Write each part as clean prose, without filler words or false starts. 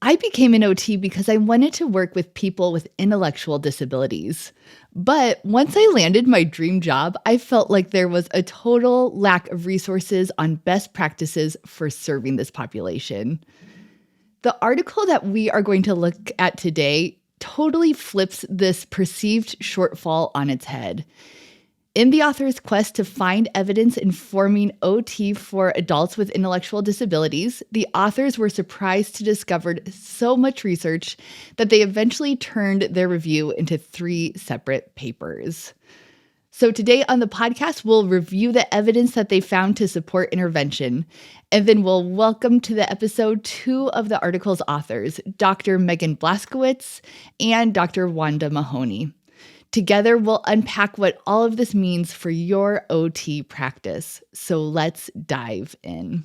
I became an OT because I wanted to work with people with intellectual disabilities. But once I landed my dream job, I felt like there was a total lack of resources on best practices for serving this population. The article that we are going to look at today totally flips this perceived shortfall on its head. In the author's quest to find evidence informing OT for adults with intellectual disabilities, the authors were surprised to discover so much research that they eventually turned their review into 3 separate papers. So today on the podcast, we'll review the evidence that they found to support intervention, and then we'll welcome to the episode 2 of the article's authors, Dr. Meghan Blaskowitz and Dr. Wanda Mahoney. Together, we'll unpack what all of this means for your OT practice. So let's dive in.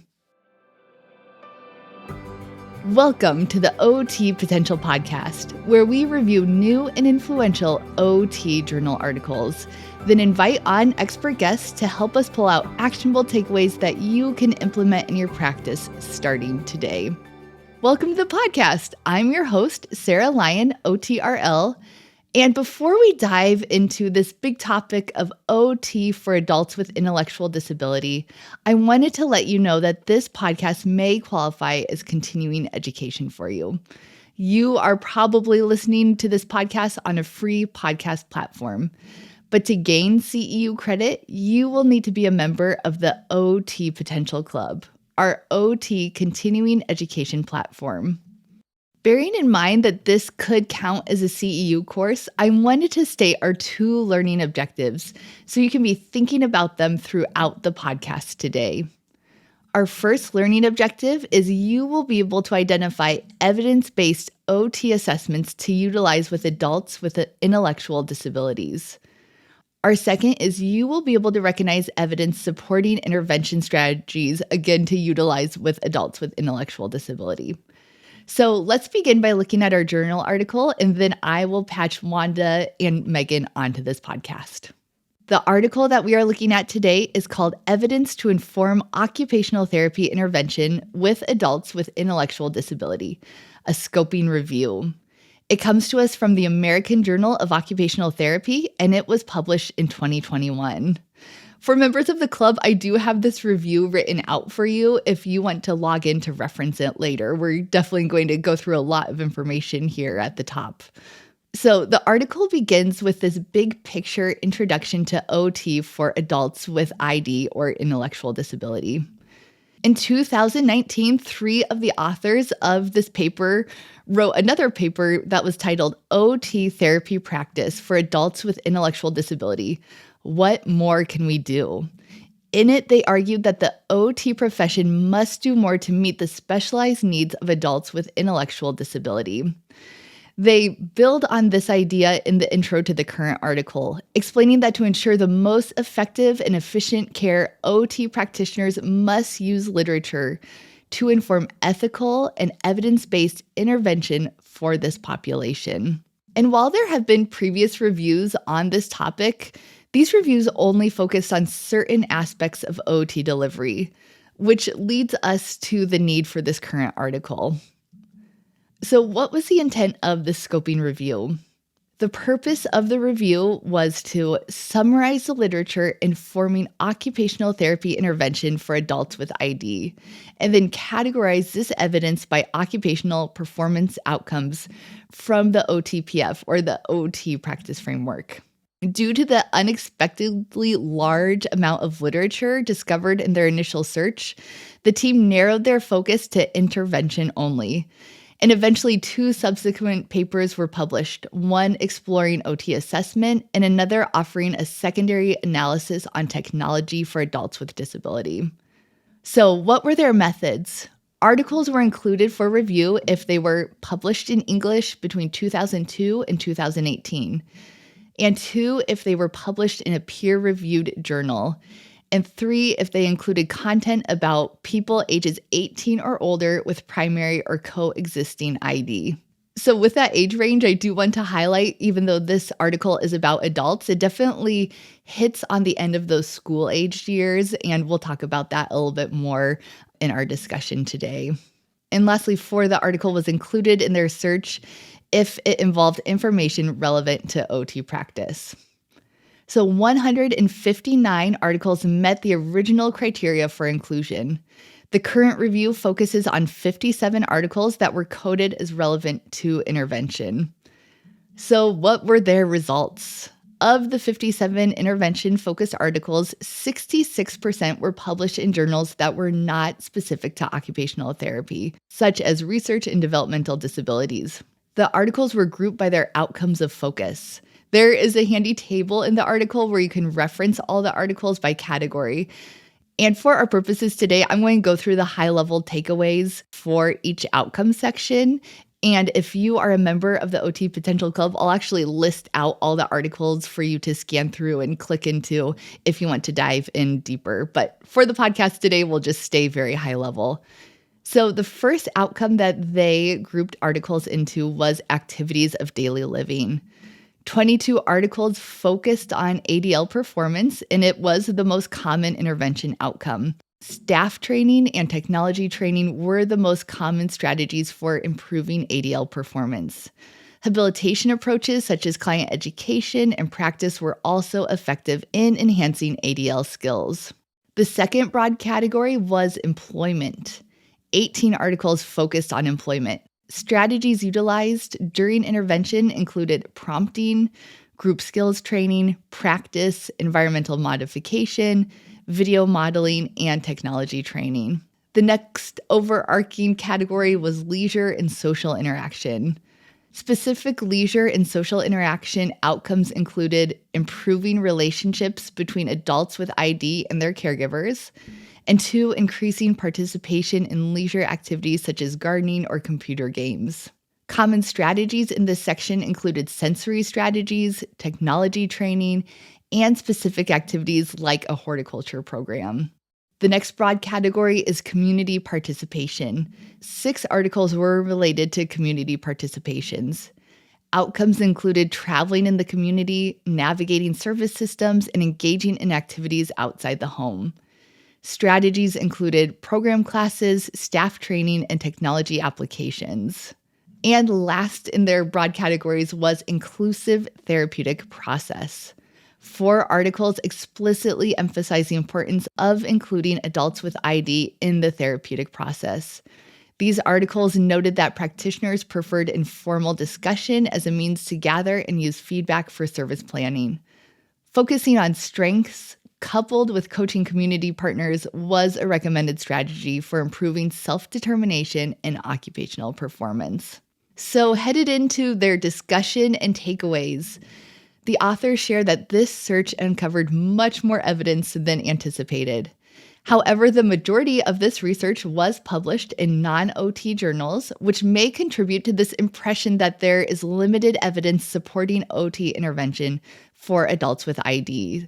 Welcome to the OT Potential Podcast, where we review new and influential OT journal articles, then invite on expert guests to help us pull out actionable takeaways that you can implement in your practice starting today. Welcome to the podcast. I'm your host, Sarah Lyon, OTRL. And before we dive into this big topic of OT for adults with intellectual disability, I wanted to let you know that this podcast may qualify as continuing education for you. You are probably listening to this podcast on a free podcast platform. But to gain CEU credit, you will need to be a member of the OT Potential Club, our OT continuing education platform. Bearing in mind that this could count as a CEU course, I wanted to state our 2 learning objectives so you can be thinking about them throughout the podcast today. Our first learning objective is you will be able to identify evidence-based OT assessments to utilize with adults with intellectual disabilities. Our second is you will be able to recognize evidence supporting intervention strategies, again, to utilize with adults with intellectual disability. So let's begin by looking at our journal article, and then I will patch Wanda and Meghan onto this podcast. The article that we are looking at today is called Evidence to Inform Occupational Therapy Intervention with Adults with Intellectual Disability, a scoping review. It comes to us from the American Journal of Occupational Therapy, and it was published in 2021. For members of the club, I do have this review written out for you if you want to log in to reference it later. We're definitely going to go through a lot of information here at the top. So the article begins with this big picture introduction to OT for adults with ID or intellectual disability. In 2019, 3 of the authors of this paper wrote another paper that was titled OT Therapy Practice for Adults with Intellectual Disability. What more can we do? In it, they argued that the OT profession must do more to meet the specialized needs of adults with intellectual disability. They build on this idea in the intro to the current article, explaining that to ensure the most effective and efficient care, OT practitioners must use literature to inform ethical and evidence-based intervention for this population. And while there have been previous reviews on this topic, these reviews only focused on certain aspects of OT delivery, which leads us to the need for this current article. So what was the intent of this scoping review? The purpose of the review was to summarize the literature informing occupational therapy intervention for adults with ID, and then categorize this evidence by occupational performance outcomes from the OTPF, or the OT practice framework. Due to the unexpectedly large amount of literature discovered in their initial search, the team narrowed their focus to intervention only. And eventually 2 subsequent papers were published, one exploring OT assessment and another offering a secondary analysis on technology for adults with disability. So what were their methods? Articles were included for review if they were published in English between 2002 and 2018. And 2, if they were published in a peer-reviewed journal, and 3, if they included content about people ages 18 or older with primary or coexisting ID. So with that age range, I do want to highlight, even though this article is about adults, it definitely hits on the end of those school-aged years, and we'll talk about that a little bit more in our discussion today. And lastly, 4, the article was included in their search if it involved information relevant to OT practice. So 159 articles met the original criteria for inclusion. The current review focuses on 57 articles that were coded as relevant to intervention. So what were their results? Of the 57 intervention-focused articles, 66% were published in journals that were not specific to occupational therapy, such as research in developmental disabilities. The articles were grouped by their outcomes of focus. There is a handy table in the article where you can reference all the articles by category. And for our purposes today, I'm going to go through the high-level takeaways for each outcome section. And if you are a member of the OT Potential Club, I'll actually list out all the articles for you to scan through and click into if you want to dive in deeper. But for the podcast today, we'll just stay very high level. So the first outcome that they grouped articles into was activities of daily living. 22 articles focused on ADL performance, and it was the most common intervention outcome. Staff training and technology training were the most common strategies for improving ADL performance. Habilitation approaches such as client education and practice were also effective in enhancing ADL skills. The second broad category was employment. 18 articles focused on employment. Strategies utilized during intervention included prompting, group skills training, practice, environmental modification, video modeling, and technology training. The next overarching category was leisure and social interaction. Specific leisure and social interaction outcomes included improving relationships between adults with ID and their caregivers, and 2, increasing participation in leisure activities such as gardening or computer games. Common strategies in this section included sensory strategies, technology training, and specific activities like a horticulture program. The next broad category is community participation. 6 articles were related to community participations. Outcomes included traveling in the community, navigating service systems, and engaging in activities outside the home. Strategies included program classes, staff training, and technology applications. And last in their broad categories was inclusive therapeutic process. 4 articles explicitly emphasize the importance of including adults with ID in the therapeutic process. These articles noted that practitioners preferred informal discussion as a means to gather and use feedback for service planning. Focusing on strengths, coupled with coaching community partners, was a recommended strategy for improving self-determination and occupational performance. So headed into their discussion and takeaways, the authors share that this search uncovered much more evidence than anticipated. However, the majority of this research was published in non-OT journals, which may contribute to this impression that there is limited evidence supporting OT intervention for adults with ID.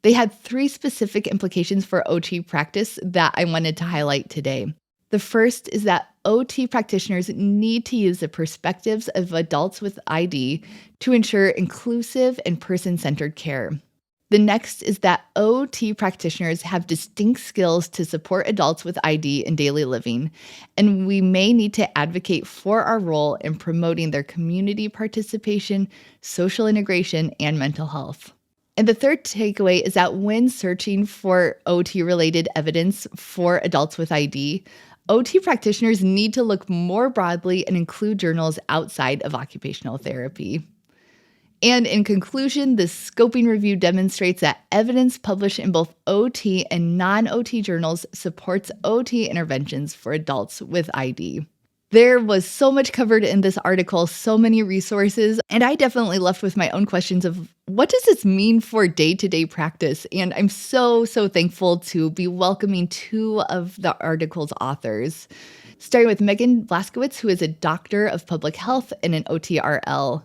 They had 3 specific implications for OT practice that I wanted to highlight today. The first is that OT practitioners need to use the perspectives of adults with ID to ensure inclusive and person-centered care. The next is that OT practitioners have distinct skills to support adults with ID in daily living, and we may need to advocate for our role in promoting their community participation, social integration, and mental health. And the third takeaway is that when searching for OT-related evidence for adults with ID, OT practitioners need to look more broadly and include journals outside of occupational therapy. And in conclusion, this scoping review demonstrates that evidence published in both OT and non-OT journals supports OT interventions for adults with ID. There was so much covered in this article, so many resources, and I definitely left with my own questions of what does this mean for day-to-day practice? And I'm so thankful to be welcoming 2 of the article's authors, starting with Meghan Blaskowitz, who is a doctor of public health and an OTRL.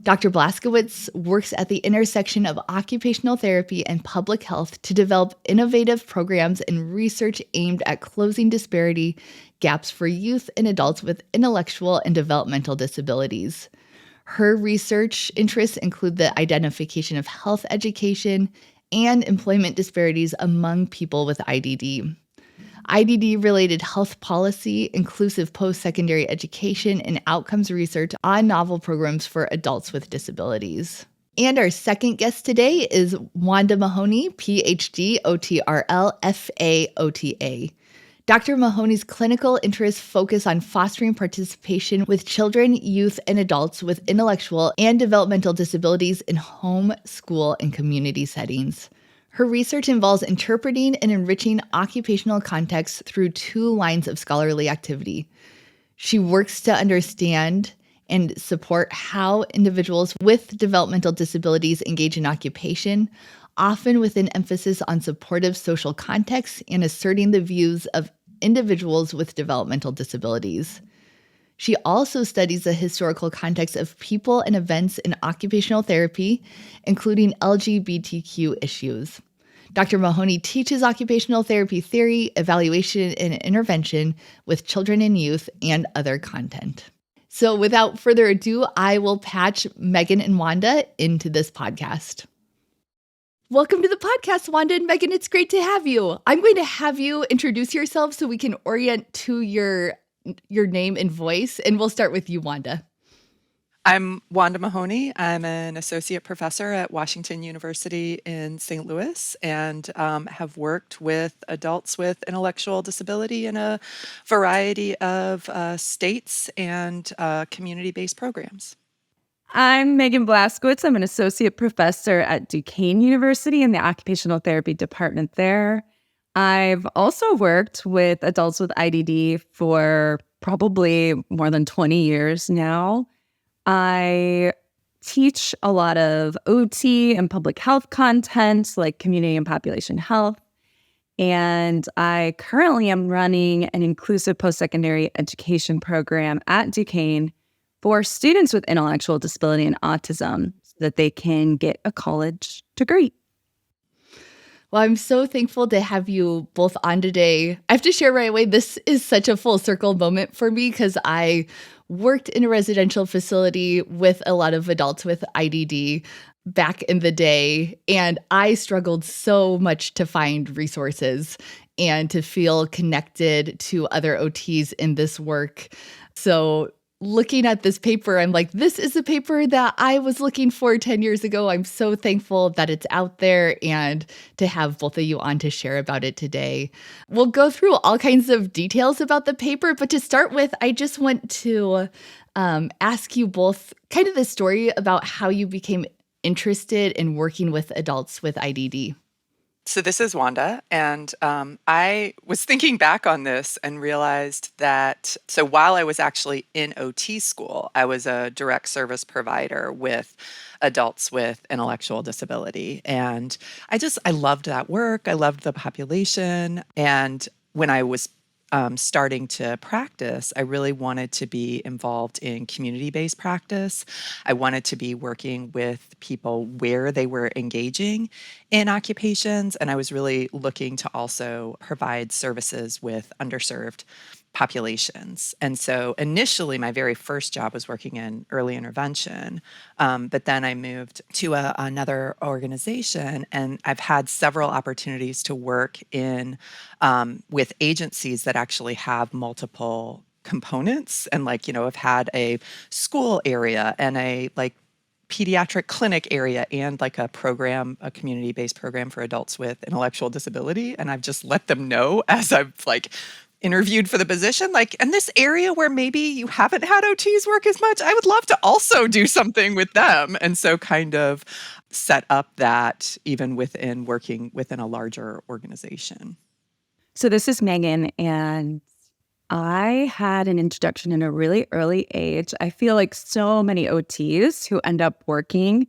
Dr. Blaskowitz works at the intersection of occupational therapy and public health to develop innovative programs and research aimed at closing disparity gaps for youth and adults with intellectual and developmental disabilities. Her research interests include the identification of health education and employment disparities among people with IDD. IDD-related health policy, inclusive post-secondary education, and outcomes research on novel programs for adults with disabilities. And our second guest today is Wanda Mahoney, PhD, OTRL, FA, OTA. Dr. Mahoney's clinical interests focus on fostering participation with children, youth, and adults with intellectual and developmental disabilities in home, school, and community settings. Her research involves interpreting and enriching occupational contexts through two lines of scholarly activity. She works to understand and support how individuals with developmental disabilities engage in occupation, often with an emphasis on supportive social contexts and asserting the views of individuals with developmental disabilities. She also studies the historical context of people and events in occupational therapy, including LGBTQ issues. Dr. Mahoney teaches occupational therapy theory, evaluation, and intervention with children and youth and other content. So without further ado, I will patch Meghan and Wanda into this podcast. Welcome to the podcast, Wanda and Meghan. It's great to have you. I'm going to have you introduce yourself so we can orient to your name and voice, and we'll start with you, Wanda. I'm Wanda Mahoney. I'm an associate professor at Washington University in St. Louis and have worked with adults with intellectual disability in a variety of states and community-based programs. I'm Meghan Blaskowitz. I'm an associate professor at Duquesne University in the occupational therapy department there. I've also worked with adults with IDD for probably more than 20 years now. I teach a lot of OT and public health content like community and population health. And I currently am running an inclusive post-secondary education program at Duquesne for students with intellectual disability and autism so that they can get a college degree. Well, I'm so thankful to have you both on today. I have to share right away, this is such a full circle moment for me because I worked in a residential facility with a lot of adults with IDD back in the day, and I struggled so much to find resources and to feel connected to other OTs in this work. So looking at this paper, I'm like, this is a paper that I was looking for 10 years ago. I'm so thankful that it's out there and to have both of you on to share about it today. We'll go through all kinds of details about the paper, but to start with, I just want to ask you both kind of the story about how you became interested in working with adults with IDD. So this is Wanda, and I was thinking back on this and realized that, so while I was actually in OT school, I was a direct service provider with adults with intellectual disability. And I loved that work. I loved the population. And when I was starting to practice, I really wanted to be involved in community-based practice. I wanted to be working with people where they were engaging in occupations, and I was really looking to also provide services with underserved populations. And so initially, my very first job was working in early intervention, but then I moved to another organization, and I've had several opportunities to work in with agencies that actually have multiple components, and I've had a school area and a pediatric clinic area and a community-based program for adults with intellectual disability. And I've just let them know as I've interviewed for the position, in this area where maybe you haven't had OTs work as much, I would love to also do something with them. And so kind of set up that even within working within a larger organization. So this is Meghan, and I had an introduction in a really early age. I feel like so many OTs who end up working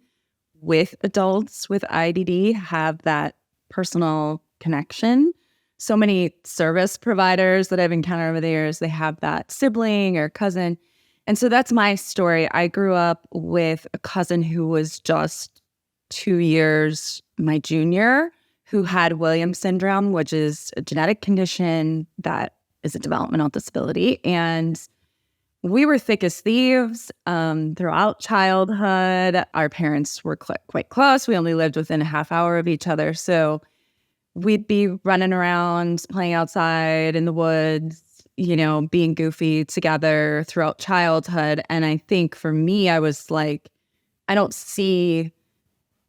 with adults with IDD have that personal connection. So many service providers that I've encountered over the years, they have that sibling or cousin. And so that's my story. I grew up with a cousin who was just 2 years my junior, who had Williams syndrome, which is a genetic condition that is a developmental disability. And we were thick as thieves throughout childhood. Our parents were quite close. We only lived within a half hour of each other. So we'd be running around, playing outside in the woods, being goofy together throughout childhood. And I think for me, I was like, I don't see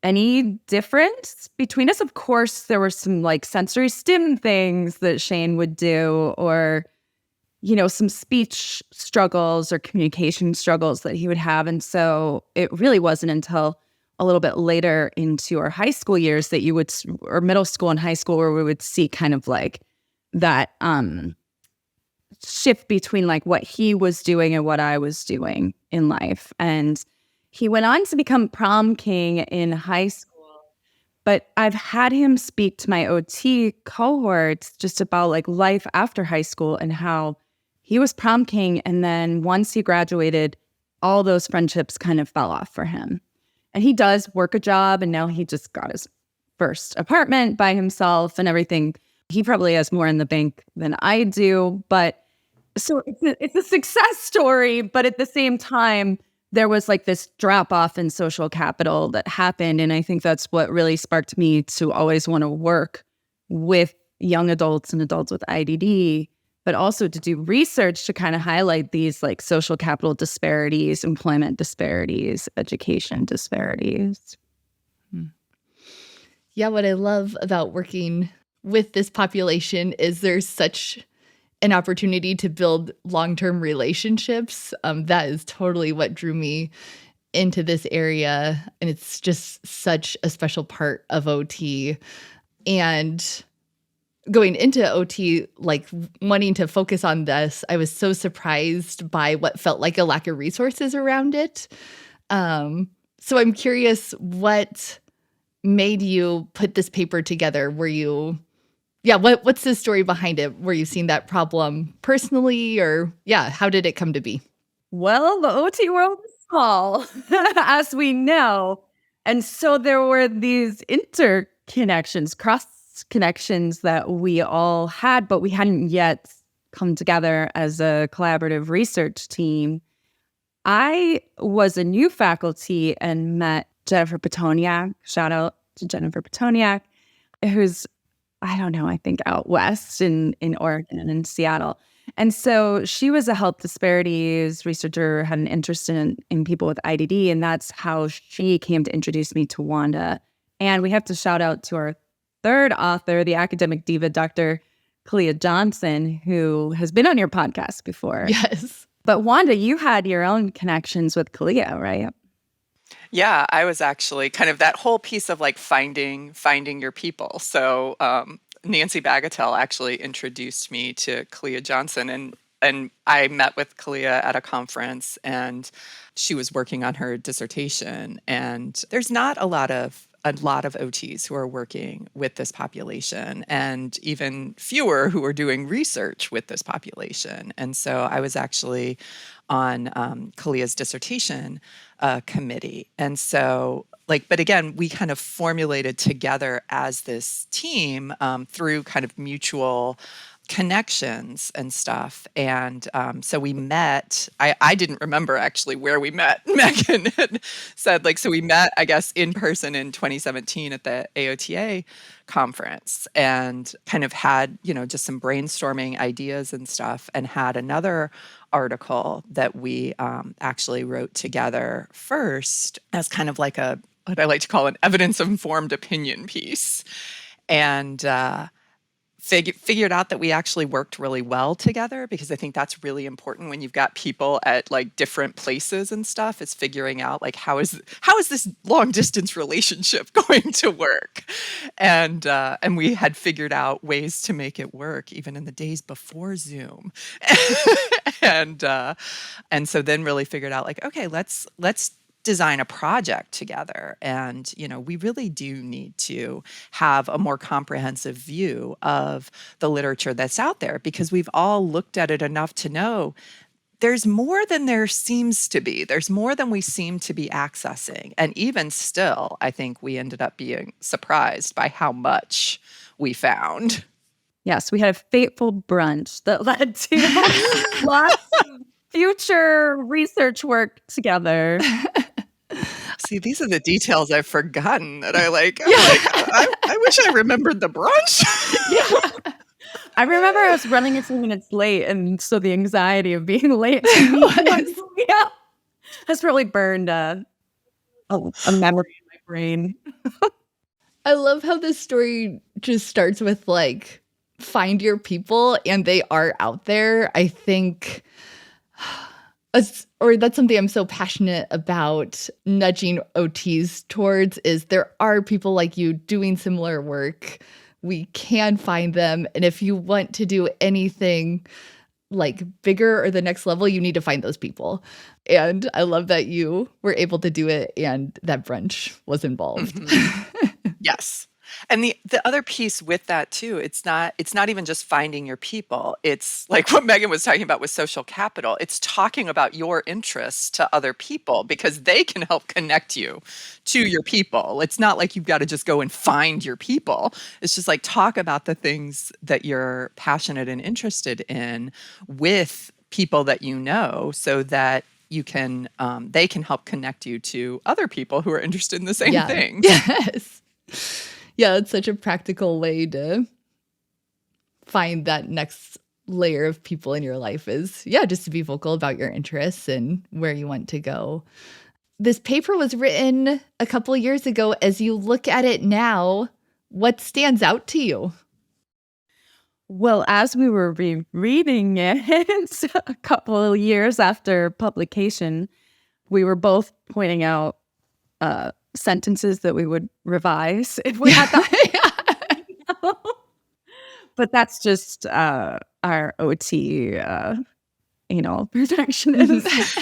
any difference between us. Of course, there were some like sensory stim things that Shane would do, or, some speech struggles or communication struggles that he would have. And so it really wasn't until a little bit later into our high school years that you would, or middle school and high school, where we would see kind of like that shift between like what he was doing and what I was doing in life. And he went on to become prom king in high school. But I've had him speak to my OT cohorts just about like life after high school and how he was prom king. And then once he graduated, all those friendships kind of fell off for him. And he does work a job, and now he just got his first apartment by himself and everything. He probably has more in the bank than I do. But so it's a success story. But at the same time, there was like this drop off in social capital that happened. And I think that's what really sparked me to always want to work with young adults and adults with IDD, but also to do research to kind of highlight these like social capital disparities, employment disparities, education disparities. Yeah, what I love about working with this population is there's such an opportunity to build long-term relationships. That is totally what drew me into this area. And it's just such a special part of OT. And going into OT, like wanting to focus on this, I was so surprised by what felt like a lack of resources around it. So I'm curious, what made you put this paper together? What's the story behind it? Were you seeing that problem personally, or how did it come to be? Well, the OT world is small, as we know. And so there were these interconnections, cross connections that we all had, but we hadn't yet come together as a collaborative research team. I was a new faculty and met Jennifer Petoniak. Shout out to Jennifer Petoniak, who's, I think out west in Oregon and in Seattle. And so she was a health disparities researcher, had an interest in people with IDD, and that's how she came to introduce me to Wanda. And we have to shout out to our third author, the academic diva, Dr. Kalia Johnson, who has been on your podcast before. Yes. But Wanda, you had your own connections with Kalia, right? Yeah, I was actually kind of that whole piece of like finding your people. So Nancy Bagatelle actually introduced me to Kalia Johnson, and I met with Kalia at a conference, and she was working on her dissertation. And there's not a lot of OTs who are working with this population, and even fewer who are doing research with this population. And so I was actually on Kalia's dissertation committee. And so, but again, we kind of formulated together as this team through kind of mutual connections and stuff. And so we met. I didn't remember actually where we met. Meghan had said, so we met, I guess, in person in 2017 at the AOTA conference, and kind of had, just some brainstorming ideas and stuff, and had another article that we actually wrote together first as kind of like what I like to call an evidence-informed opinion piece. And figured out that we actually worked really well together, because I think that's really important when you've got people at different places and stuff, is figuring out how is this long distance relationship going to work, and we had figured out ways to make it work even in the days before Zoom, and so then really figured out okay, let's design a project together. And, we really do need to have a more comprehensive view of the literature that's out there, because we've all looked at it enough to know there's more than there seems to be. There's more than we seem to be accessing. And even still, I think we ended up being surprised by how much we found. Yes, we had a fateful brunch that led to lots of future research work together. See, these are the details I've forgotten that I like. Yeah. I'm I wish I remembered the brunch. Yeah. I remember I was running a few minutes late, and so the anxiety of being late to meet has really burned a memory in my brain. I love how this story just starts with like, find your people, and they are out there. I think, or that's something I'm so passionate about nudging OTs towards, is there are people like you doing similar work. We can find them. And if you want to do anything like bigger or the next level, you need to find those people. And I love that you were able to do it and that brunch was involved. Yes. And the other piece with that too, it's not even just finding your people. It's like what Meghan was talking about with social capital. It's talking about your interests to other people because they can help connect you to your people. It's not like you've got to just go and find your people. It's just like talk about the things that you're passionate and interested in with people that you know, so that you can they can help connect you to other people who are interested in the same thing. Yes. Yeah, it's such a practical way to find that next layer of people in your life is, just to be vocal about your interests and where you want to go. This paper was written a couple of years ago. As you look at it now, what stands out to you? Well, as we were reading it a couple of years after publication, we were both pointing out sentences that we would revise if we had that. But that's just our OT, perfectionist,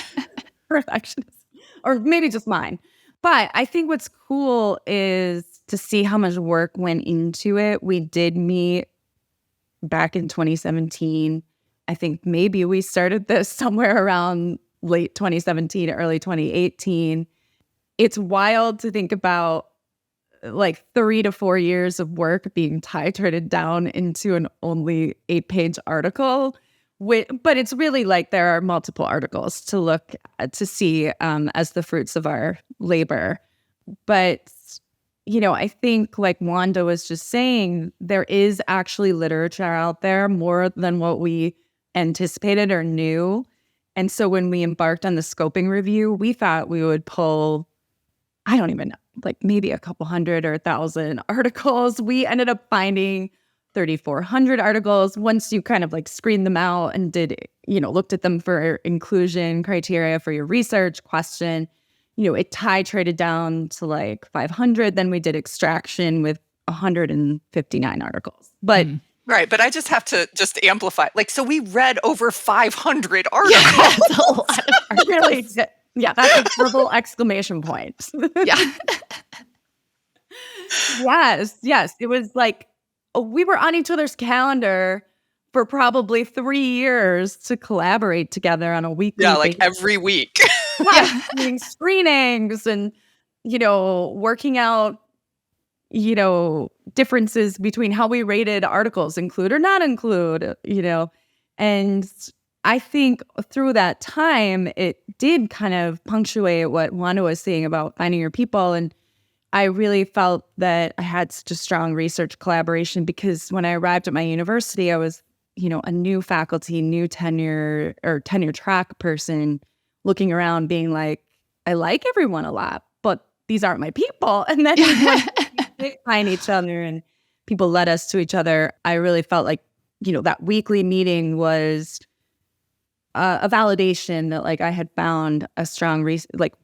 or maybe just mine. But I think what's cool is to see how much work went into it. We did meet back in 2017. I think maybe we started this somewhere around late 2017, early 2018. It's wild to think about like 3 to 4 years of work being titrated down into an only 8-page article. But it's really like there are multiple articles to look at, to see as the fruits of our labor. But, I think like Wanda was just saying, there is actually literature out there more than what we anticipated or knew. And so when we embarked on the scoping review, we thought we would pull, I don't even know, like maybe a couple hundred or 1,000 articles. We ended up finding 3,400 articles once you kind of like screened them out and did, looked at them for inclusion criteria for your research question. It titrated down to like 500. Then we did extraction with 159 articles. But Right, but I just have to just amplify. Like, so we read over 500 articles. Yeah, that's a lot of articles. Really, that's a verbal exclamation point. Yeah. Yes. It was like we were on each other's calendar for probably 3 years to collaborate together on a weekly like basis. every week. Doing screenings and, working out, differences between how we rated articles, include or not include, and I think through that time, it did kind of punctuate what Wanda was saying about finding your people. And I really felt that I had such a strong research collaboration because when I arrived at my university, I was, a new faculty, new tenure track person looking around being like, I like everyone a lot, but these aren't my people. And then we find each other and people led us to each other. I really felt like, that weekly meeting was a validation that like I had found a strong,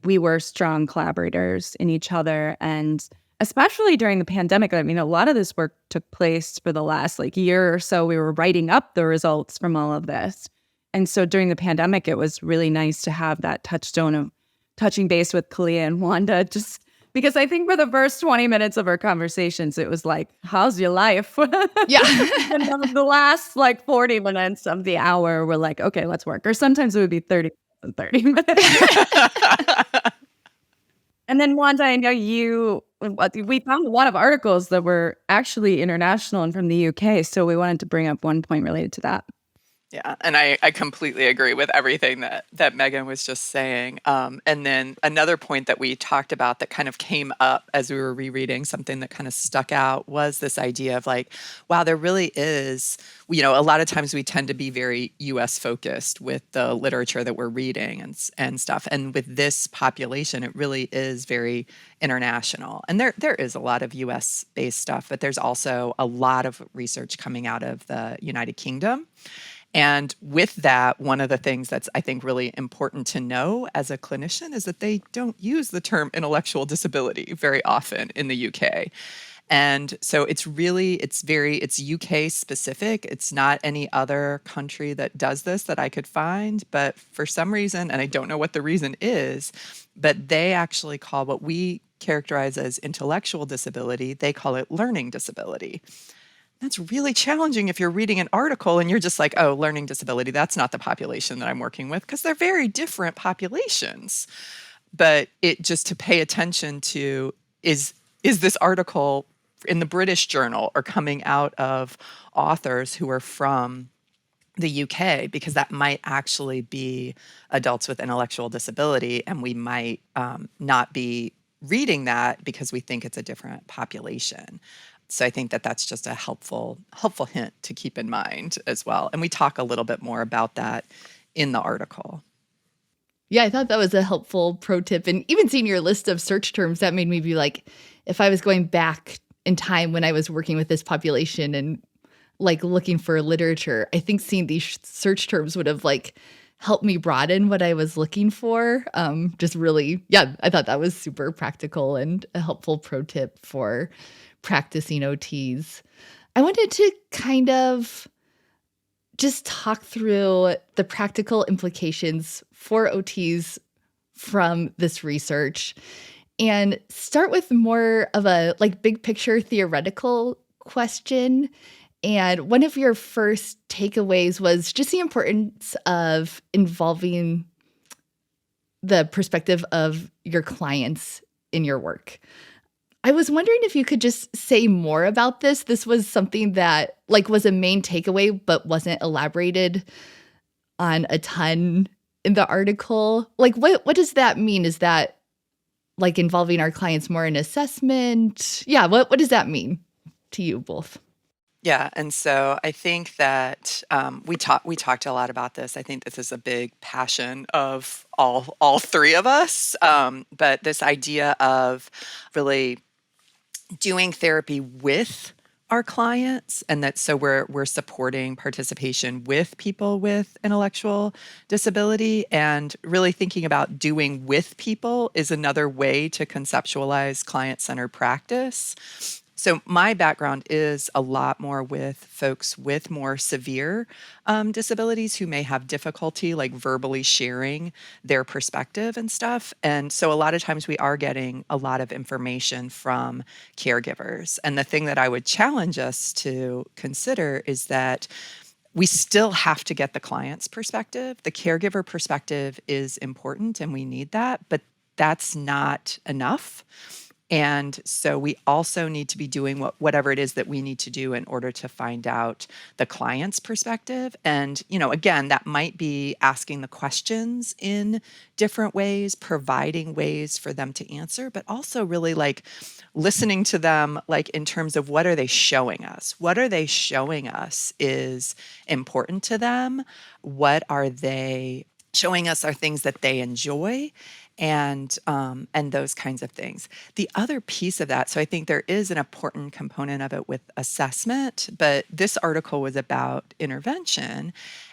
we were strong collaborators in each other. And especially during the pandemic, I mean, a lot of this work took place for the last like year or so. We were writing up the results from all of this. And so during the pandemic, it was really nice to have that touchstone of touching base with Kalia and Wanda, just because I think for the first 20 minutes of our conversations, it was like, how's your life? Yeah. And then the last like 40 minutes of the hour, we're like, okay, let's work. Or sometimes it would be 30 minutes. And then Wanda, I know we found a lot of articles that were actually international and from the UK. So we wanted to bring up one point related to that. Yeah, and I completely agree with everything that Megan was just saying. And then another point that we talked about that kind of came up as we were rereading, something that kind of stuck out was this idea of like, wow, there really is, a lot of times we tend to be very US focused with the literature that we're reading and stuff. And with this population, it really is very international. And there is a lot of US based stuff, but there's also a lot of research coming out of the United Kingdom. And with that, one of the things that's, I think, really important to know as a clinician is that they don't use the term intellectual disability very often in the UK. And so it's UK specific. It's not any other country that does this that I could find. But for some reason, and I don't know what the reason is, but they actually call what we characterize as intellectual disability, they call it learning disability. That's really challenging if you're reading an article and you're just like, oh, learning disability, that's not the population that I'm working with, because they're very different populations. But it just to pay attention to is this article in the British Journal or coming out of authors who are from the UK, because that might actually be adults with intellectual disability, and we might not be reading that because we think it's a different population. So I think that that's just a helpful hint to keep in mind as well. And we talk a little bit more about that in the article. Yeah, I thought that was a helpful pro tip. And even seeing your list of search terms, that made me be like, if I was going back in time when I was working with this population and like looking for literature, I think seeing these search terms would have like helped me broaden what I was looking for. Just really, yeah, I thought that was super practical and a helpful pro tip for practicing OTs. I wanted to kind of just talk through the practical implications for OTs from this research and start with more of a like big picture theoretical question. And one of your first takeaways was just the importance of involving the perspective of your clients in your work. I was wondering if you could just say more about this. This was something that like was a main takeaway, but wasn't elaborated on a ton in the article. Like what does that mean? Is that like involving our clients more in assessment? Yeah, what does that mean to you both? Yeah, and so I think that we talked a lot about this. I think this is a big passion of all three of us. But this idea of really doing therapy with our clients, and that so we're supporting participation with people with intellectual disability, and really thinking about doing with people is another way to conceptualize client-centered practice. So my background is a lot more with folks with more severe disabilities who may have difficulty like verbally sharing their perspective and stuff. And so a lot of times we are getting a lot of information from caregivers. And the thing that I would challenge us to consider is that we still have to get the client's perspective. The caregiver perspective is important and we need that, but that's not enough. And so we also need to be doing whatever it is that we need to do in order to find out the client's perspective. And, again, that might be asking the questions in different ways, providing ways for them to answer, but also really like listening to them, like in terms of what are they showing us? What are they showing us is important to them? What are they showing us are things that they enjoy, and those kinds of things. The other piece of that, so I think there is an important component of it with assessment, but this article was about intervention.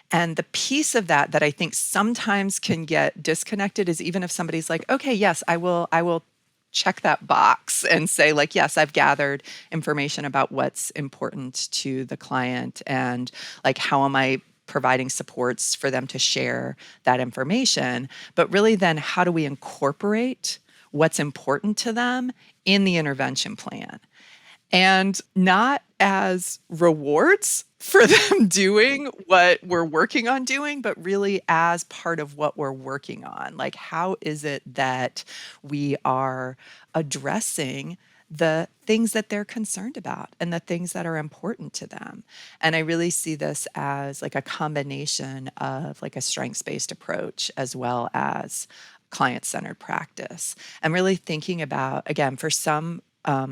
And the piece of that I think sometimes can get disconnected is even if somebody's like, okay, yes, I will check that box and say like, yes, I've gathered information about what's important to the client and like, how am I providing supports for them to share that information. But really then how do we incorporate what's important to them in the intervention plan? And not as rewards for them doing what we're working on doing, but really as part of what we're working on. Like, how is it that we are addressing the things that they're concerned about and the things that are important to them. And I really see this as like a combination of like a strengths-based approach as well as client-centered practice. And really thinking about, again, for some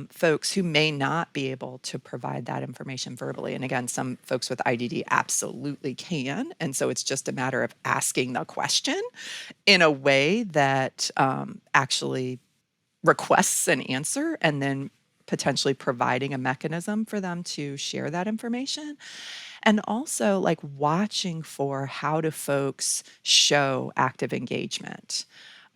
folks who may not be able to provide that information verbally. And again, some folks with IDD absolutely can. And so it's just a matter of asking the question in a way that actually requests an answer and then potentially providing a mechanism for them to share that information. And also like watching for how do folks show active engagement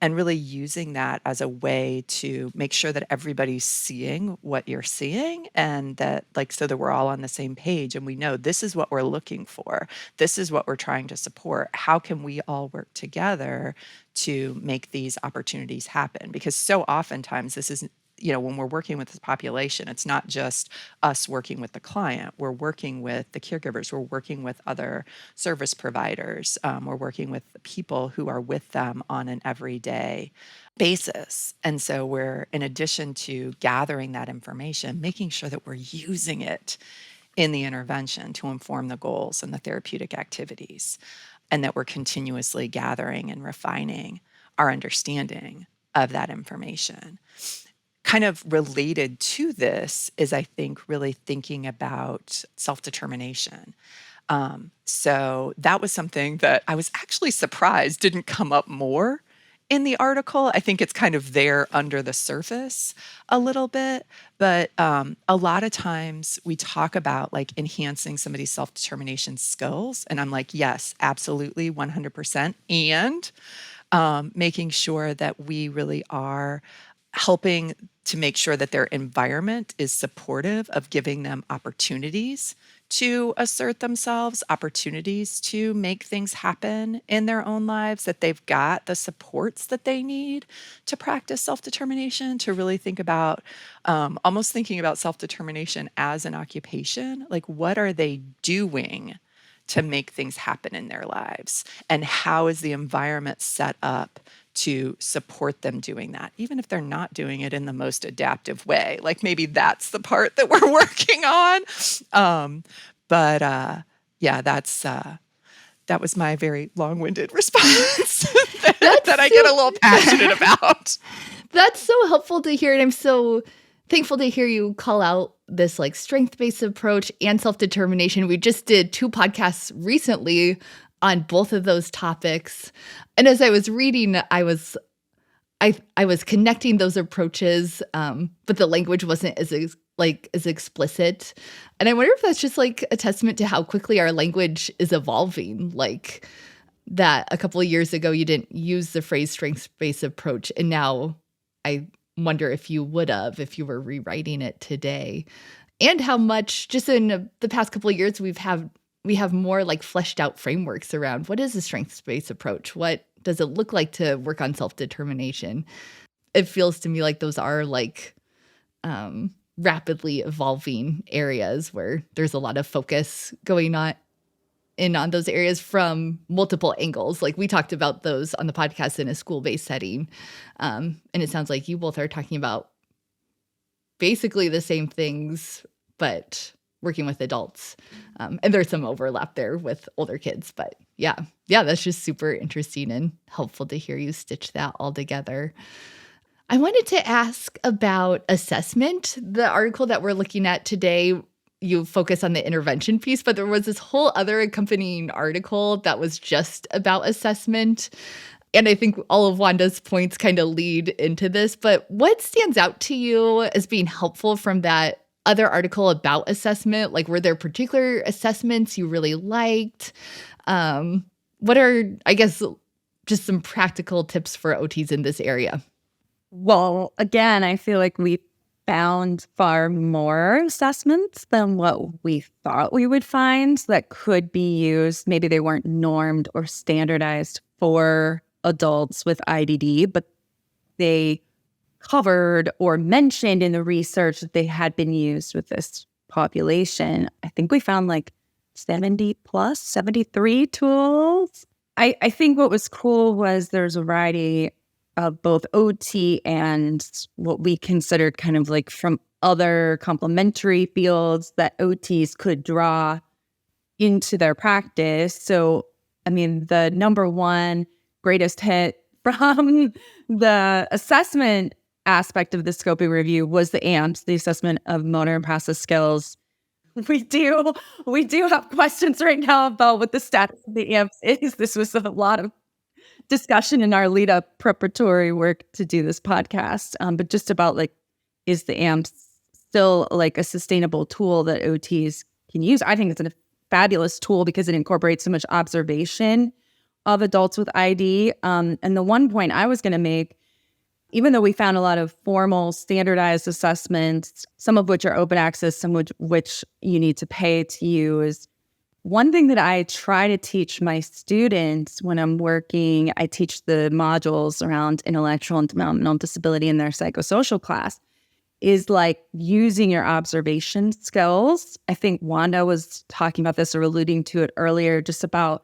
and really using that as a way to make sure that everybody's seeing what you're seeing and that like so that we're all on the same page and we know this is what we're looking for. This is what we're trying to support. How can we all work together to make these opportunities happen? Because so oftentimes this is, when we're working with this population, it's not just us working with the client. We're working with the caregivers. We're working with other service providers. We're working with the people who are with them on an everyday basis. And so we're, in addition to gathering that information, making sure that we're using it in the intervention to inform the goals and the therapeutic activities, and that we're continuously gathering and refining our understanding of that information. Kind of related to this is, I think, really thinking about self-determination. So that was something that I was actually surprised didn't come up more in the article. I think it's kind of there under the surface a little bit, but a lot of times we talk about like enhancing somebody's self-determination skills. And I'm like, yes, absolutely, 100%. And making sure that we really are helping to make sure that their environment is supportive of giving them opportunities to assert themselves, opportunities to make things happen in their own lives, that they've got the supports that they need to practice self-determination, to really think about, almost thinking about self-determination as an occupation. Like, what are they doing to make things happen in their lives? And how is the environment set up to support them doing that, even if they're not doing it in the most adaptive way? Like maybe that's the part that we're working on. Yeah, that was my very long-winded response that I get a little passionate about. That's so helpful to hear. And I'm so thankful to hear you call out this like strength-based approach and self-determination. We just did 2 podcasts recently on both of those topics. And as I was reading, I was connecting those approaches, but the language wasn't as explicit. And I wonder if that's just like a testament to how quickly our language is evolving. Like that a couple of years ago, you didn't use the phrase strengths-based approach. And now I wonder if you would have, if you were rewriting it today. And how much just in the past couple of years, we have more like fleshed out frameworks around what is a strengths-based approach? What does it look like to work on self-determination? It feels to me like those are like rapidly evolving areas where there's a lot of focus going on on those areas from multiple angles. Like we talked about those on the podcast in a school-based setting. And it sounds like you both are talking about basically the same things, but working with adults. And there's some overlap there with older kids, but yeah, that's just super interesting and helpful to hear you stitch that all together. I wanted to ask about assessment. The article that we're looking at today, you focus on the intervention piece, but there was this whole other accompanying article that was just about assessment. And I think all of Wanda's points kind of lead into this, but what stands out to you as being helpful from that other article about assessment? Like, were there particular assessments you really liked? What are, I guess, just some practical tips for OTs in this area? Well, again, I feel like we found far more assessments than what we thought we would find that could be used. Maybe they weren't normed or standardized for adults with IDD, but they covered or mentioned in the research that they had been used with this population. I think we found like 73 tools. I think what was cool was there's a variety of both OT and what we considered kind of like from other complementary fields that OTs could draw into their practice. So, I mean, the number one greatest hit from the assessment aspect of the scoping review was the AMPS, the assessment of motor and process skills. We do have questions right now about what the status of the AMPS is. This was a lot of discussion in our lead up preparatory work to do this podcast, but just about like, is the AMPS still like a sustainable tool that OTs can use? I think it's a fabulous tool because it incorporates so much observation of adults with ID. And the one point I was going to make, even though we found a lot of formal standardized assessments, some of which are open access, some which you need to pay to use, one thing that I try to teach my students when I'm working, I teach the modules around intellectual and developmental disability in their psychosocial class, is like using your observation skills. I think Wanda was talking about this or alluding to it earlier, just about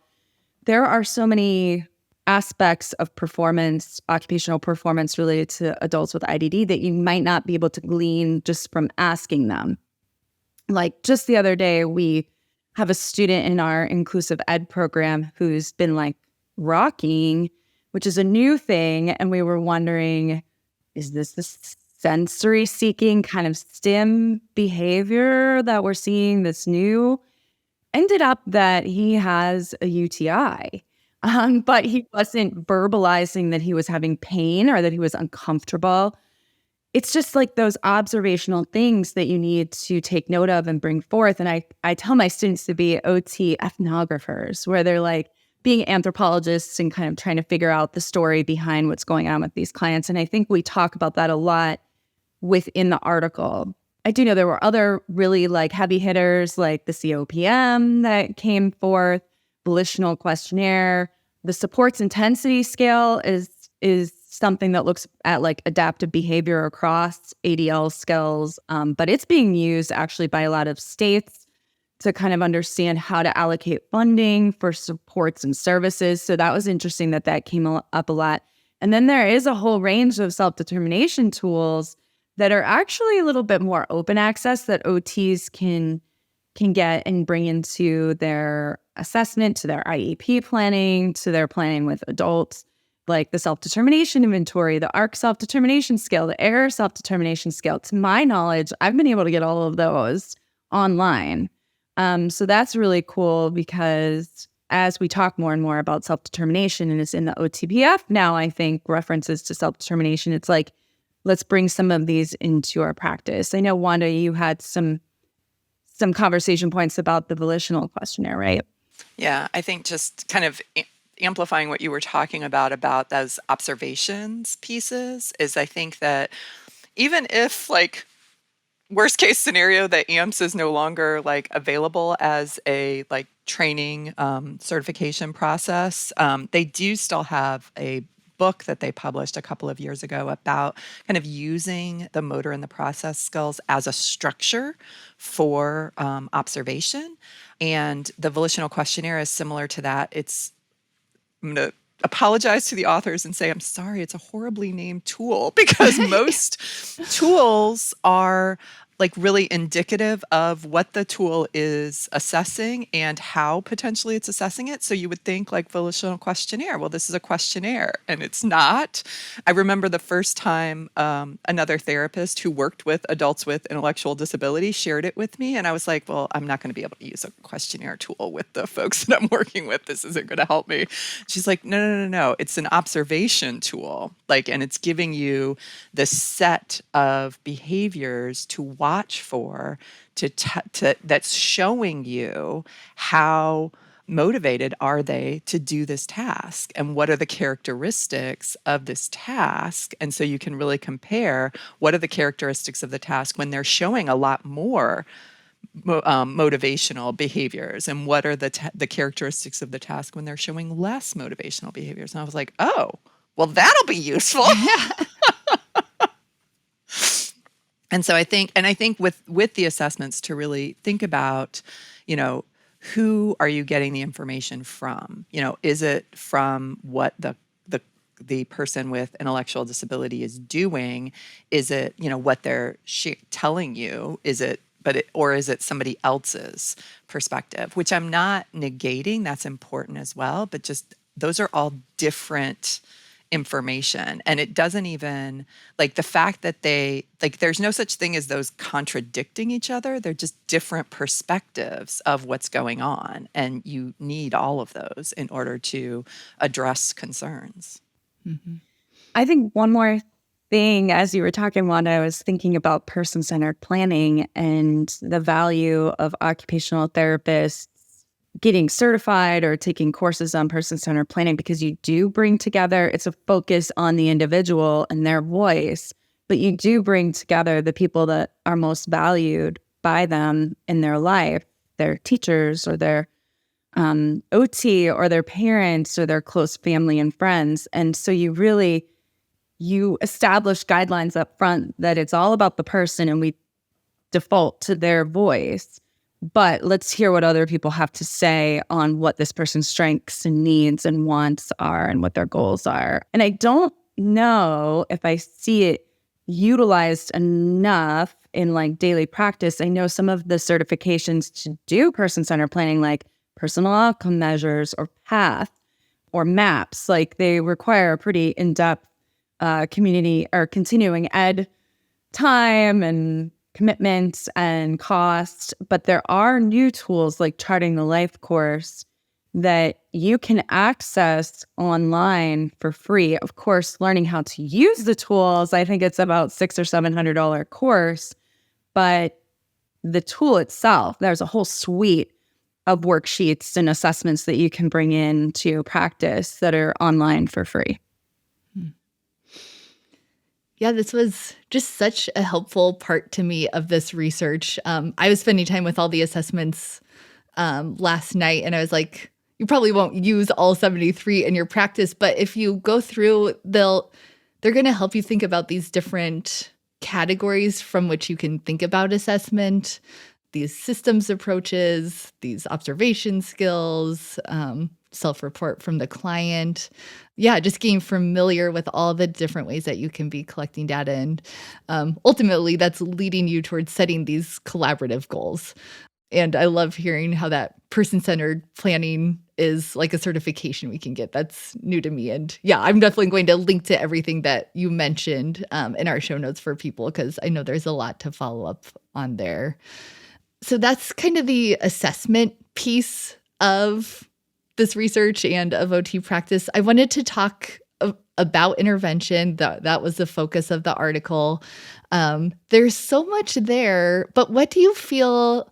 there are so many aspects of performance, occupational performance related to adults with IDD that you might not be able to glean just from asking them. Like just the other day, we have a student in our inclusive ed program who's been like rocking, which is a new thing. And we were wondering, is this the sensory seeking kind of STEM behavior that we're seeing that's new? Ended up that he has a UTI. But he wasn't verbalizing that he was having pain or that he was uncomfortable. It's just like those observational things that you need to take note of and bring forth. And I tell my students to be OT ethnographers, where they're like being anthropologists and kind of trying to figure out the story behind what's going on with these clients. And I think we talk about that a lot within the article. I do know there were other really like heavy hitters like the COPM that came forth, volitional questionnaire. The supports intensity scale is something that looks at like adaptive behavior across ADL skills, but it's being used actually by a lot of states to kind of understand how to allocate funding for supports and services. So that was interesting that came up a lot. And then there is a whole range of self-determination tools that are actually a little bit more open access that OTs can get and bring into their assessment, to their IEP planning, to their planning with adults, like the self-determination inventory, the ARC self-determination scale, the AIR self-determination scale. To my knowledge, I've been able to get all of those online. So that's really cool because as we talk more and more about self-determination, and it's in the OTPF now, I think, references to self-determination, it's like, let's bring some of these into our practice. I know, Wanda, you had some conversation points about the volitional questionnaire, right? Yeah, I think just kind of amplifying what you were talking about those observations pieces is I think that even if like worst case scenario that AMPS is no longer like available as a like training certification process, they do still have a book that they published a couple of years ago about kind of using the motor and the process skills as a structure for observation. And the volitional questionnaire is similar to that. I'm going to apologize to the authors and say, I'm sorry, it's a horribly named tool because most tools are like really indicative of what the tool is assessing and how potentially it's assessing it. So you would think like volitional questionnaire, well, this is a questionnaire and it's not. I remember the first time another therapist who worked with adults with intellectual disability shared it with me. And I was like, well, I'm not going to be able to use a questionnaire tool with the folks that I'm working with. This isn't going to help me. She's like, no. It's an observation tool. Like, and it's giving you this set of behaviors to watch for, that's showing you how motivated are they to do this task and what are the characteristics of this task. And so you can really compare what are the characteristics of the task when they're showing a lot more motivational behaviors and what are the characteristics of the task when they're showing less motivational behaviors. And I was like, oh, well, that'll be useful. Yeah. And so I think with the assessments to really think about, who are you getting the information from? Is it from what the the person with intellectual disability is doing. Is it, what they're telling you? Or is it somebody else's perspective, which I'm not negating. That's important as well. But just those are all different information. And it doesn't even like the fact that there's no such thing as those contradicting each other. They're just different perspectives of what's going on. And you need all of those in order to address concerns. Mm-hmm. I think one more thing, as you were talking, Wanda, I was thinking about person-centered planning and the value of occupational therapists getting certified or taking courses on person-centered planning, because you do bring together, it's a focus on the individual and their voice, but you do bring together the people that are most valued by them in their life, their teachers or their OT or their parents or their close family and friends. And so you establish guidelines up front that it's all about the person and we default to their voice. But let's hear what other people have to say on what this person's strengths and needs and wants are and what their goals are. And I don't know if I see it utilized enough in like daily practice. I know some of the certifications to do person-centered planning, like personal outcome measures or PATH or MAPS, like they require a pretty in-depth community or continuing ed time and commitment and cost. But there are new tools like Charting the Life course that you can access online for free. Of course, learning how to use the tools, I think it's about $600 or $700 course. But the tool itself, there's a whole suite of worksheets and assessments that you can bring in to practice that are online for free. Yeah, this was just such a helpful part to me of this research. I was spending time with all the assessments last night, and I was like, you probably won't use all 73 in your practice, but if you go through, they're going to help you think about these different categories from which you can think about assessment, these systems approaches, these observation skills, self-report from the client. Yeah, just getting familiar with all the different ways that you can be collecting data. And ultimately, that's leading you towards setting these collaborative goals. And I love hearing how that person-centered planning is like a certification we can get. That's new to me. And yeah, I'm definitely going to link to everything that you mentioned in our show notes for people, because I know there's a lot to follow up on there. So that's kind of the assessment piece of this research and of OT practice. I wanted to talk about intervention. That was the focus of the article. There's so much there, but what do you feel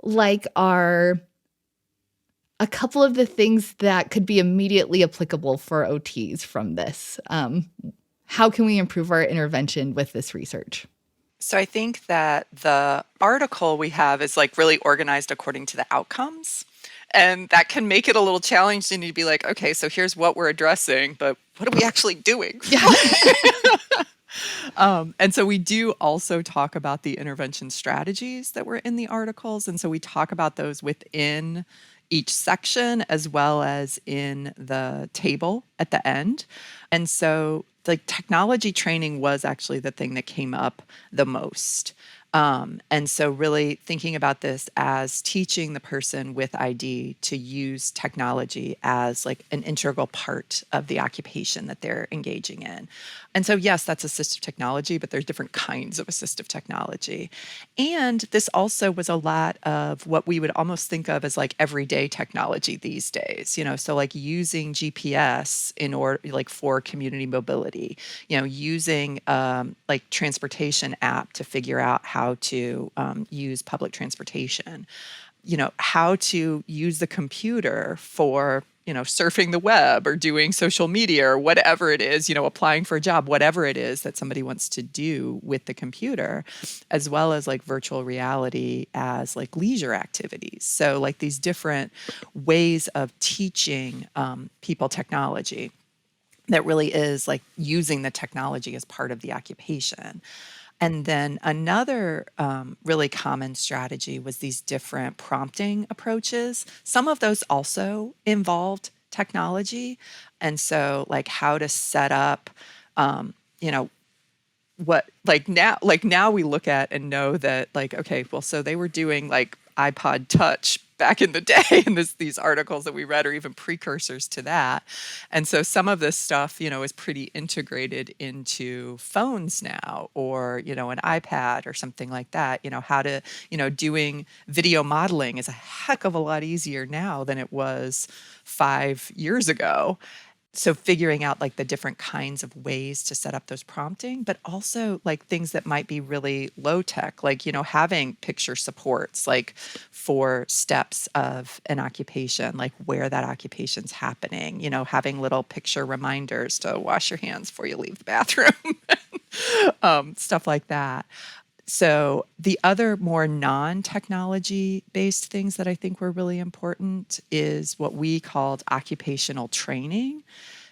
like are a couple of the things that could be immediately applicable for OTs from this? How can we improve our intervention with this research? So I think that the article we have is like really organized according to the outcomes. And that can make it a little challenging to be like, okay, so here's what we're addressing, but what are we actually doing? Yeah. And so we do also talk about the intervention strategies that were in the articles. And so we talk about those within each section as well as in the table at the end. And so the technology training was actually the thing that came up the most. And so really thinking about this as teaching the person with ID to use technology as like an integral part of the occupation that they're engaging in. And so, yes, that's assistive technology, but there's different kinds of assistive technology. And this also was a lot of what we would almost think of as like everyday technology these days, so like using GPS in order like for community mobility, using like transportation app to figure out how to use public transportation, how to use the computer for surfing the web or doing social media or whatever it is, applying for a job, whatever it is that somebody wants to do with the computer, as well as like virtual reality as like leisure activities. So like these different ways of teaching people technology that really is like using the technology as part of the occupation. And then another really common strategy was these different prompting approaches. Some of those also involved technology. And so like how to set up, you know, what like now we look at and know that like, okay, well, so they were doing like iPod touch back in the day and these articles that we read are even precursors to that. And so some of this stuff, is pretty integrated into phones now, or, an iPad or something like that. How to, doing video modeling is a heck of a lot easier now than it was 5 years ago. So figuring out like the different kinds of ways to set up those prompting, but also like things that might be really low tech, like, having picture supports, like for steps of an occupation, like where that occupation's happening, having little picture reminders to wash your hands before you leave the bathroom, stuff like that. So the other more non-technology based things that I think were really important is what we called occupational training.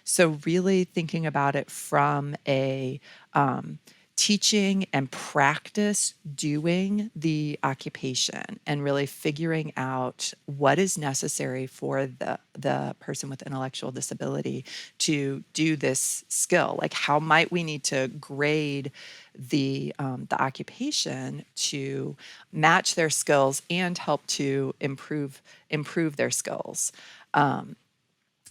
So really thinking about it from a teaching and practice doing the occupation and really figuring out what is necessary for the person with intellectual disability to do this skill. Like how might we need to grade the occupation to match their skills and help to improve their skills. And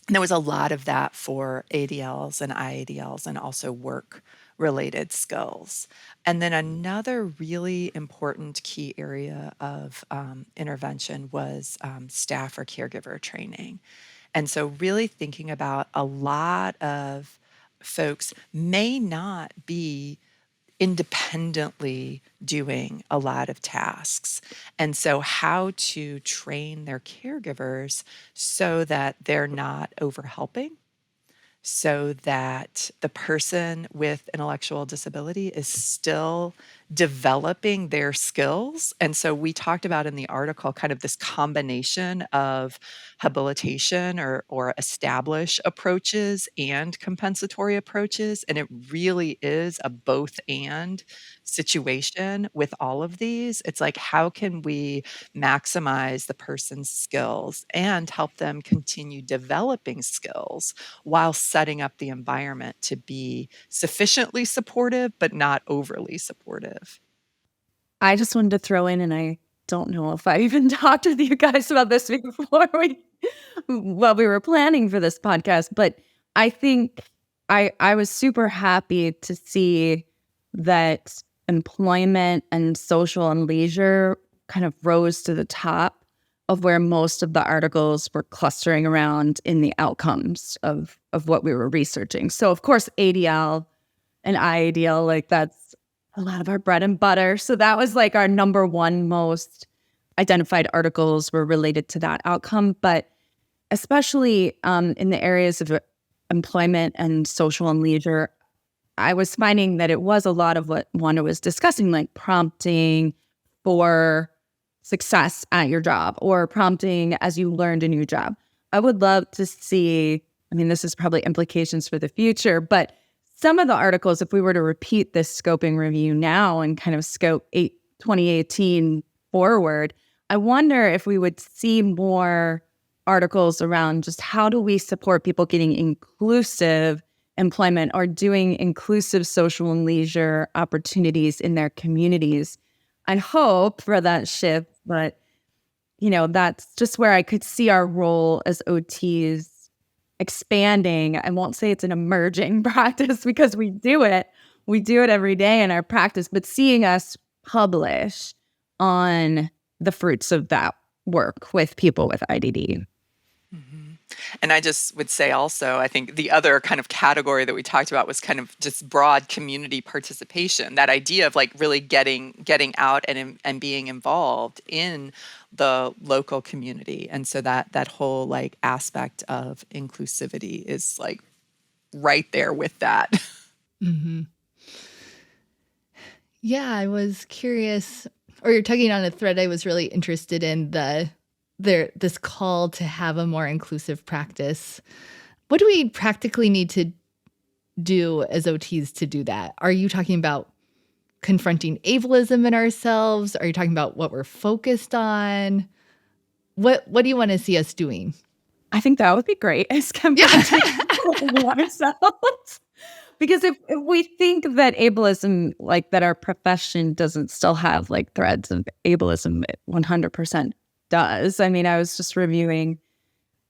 there was a lot of that for ADLs and IADLs and also work related skills. And then another really important key area of intervention was staff or caregiver training. And so really thinking about a lot of folks may not be independently doing a lot of tasks. And so how to train their caregivers so that they're not overhelping, so that the person with intellectual disability is still developing their skills. And so we talked about in the article kind of this combination of habilitation or establish approaches and compensatory approaches. And it really is a both and situation with all of these. It's like, how can we maximize the person's skills and help them continue developing skills while setting up the environment to be sufficiently supportive, but not overly supportive? I just wanted to throw in, and I don't know if I even talked with you guys about this before while we were planning for this podcast, but I think I was super happy to see that employment and social and leisure kind of rose to the top of where most of the articles were clustering around in the outcomes of what we were researching. So of course, ADL and IADL, like that's a lot of our bread and butter. So that was like our number one most identified articles were related to that outcome. But especially in the areas of employment and social and leisure, I was finding that it was a lot of what Wanda was discussing, like prompting for success at your job or prompting as you learned a new job. I would love to see, I mean, this is probably implications for the future, but some of the articles, if we were to repeat this scoping review now and kind of scope 2018 forward, I wonder if we would see more articles around just how do we support people getting inclusive employment or doing inclusive social and leisure opportunities in their communities. I hope for that shift, but that's just where I could see our role as OTs expanding. I won't say it's an emerging practice because we do it every day in our practice, but seeing us publish on the fruits of that work with people with IDD. Mm-hmm. And I just would say also, I think the other kind of category that we talked about was kind of just broad community participation. That idea of like really getting out and being involved in the local community. And so that whole like aspect of inclusivity is like right there with that. Mm-hmm. Yeah, I was curious, or you're tugging on a thread I was really interested in, this call to have a more inclusive practice. What do we practically need to do as OTs to do that? Are you talking about confronting ableism in ourselves? Are you talking about what we're focused on? What do you want to see us doing? I think that would be great as compared to ourselves. Because if we think that ableism, like that our profession doesn't still have like threads of ableism, it 100% does. I mean, I was just reviewing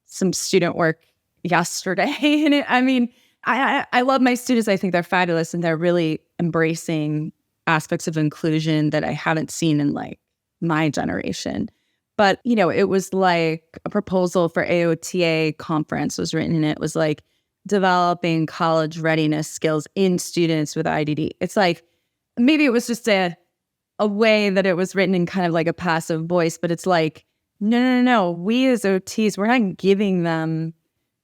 some student work yesterday. And I love my students. I think they're fabulous and they're really embracing aspects of inclusion that I haven't seen in like my generation. But, it was like a proposal for AOTA conference was written and it was like developing college readiness skills in students with IDD. It's like, maybe it was just a way that it was written in kind of like a passive voice, but it's like, no. We as OTs, we're not giving them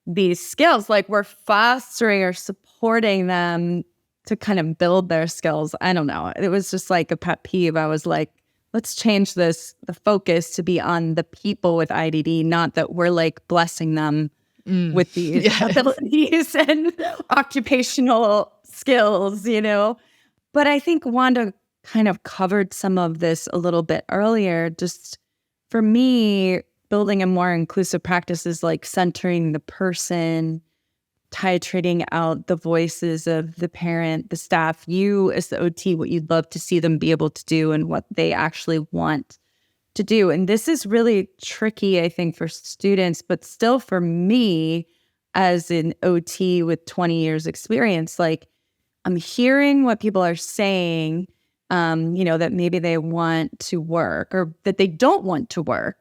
these skills. Like we're fostering or supporting them to kind of build their skills. I don't know. It was just like a pet peeve. I was like, let's change the focus to be on the people with IDD, not that we're like blessing them with these abilities and occupational skills, But I think Wanda kind of covered some of this a little bit earlier. Just for me, building a more inclusive practice is like centering the person, titrating out the voices of the parent, the staff, you as the OT, what you'd love to see them be able to do and what they actually want to do. And this is really tricky, I think, for students, but still for me as an OT with 20 years experience, like I'm hearing what people are saying, that maybe they want to work or that they don't want to work.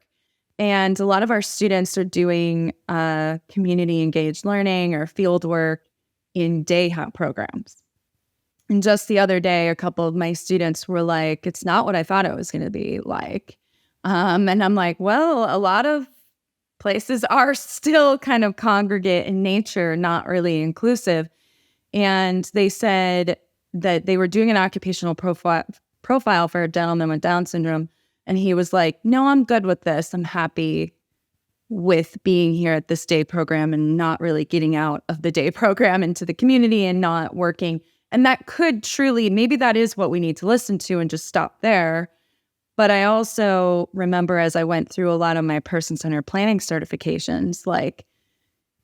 And a lot of our students are doing community engaged learning or field work in day hop programs. And just the other day, a couple of my students were like, it's not what I thought it was going to be like. And I'm like, well, a lot of places are still kind of congregate in nature, not really inclusive. And they said that they were doing an occupational profile for a gentleman with Down syndrome. And he was like, no, I'm good with this. I'm happy with being here at this day program and not really getting out of the day program into the community and not working. And that could truly, maybe that is what we need to listen to and just stop there. But I also remember as I went through a lot of my person-centered planning certifications, like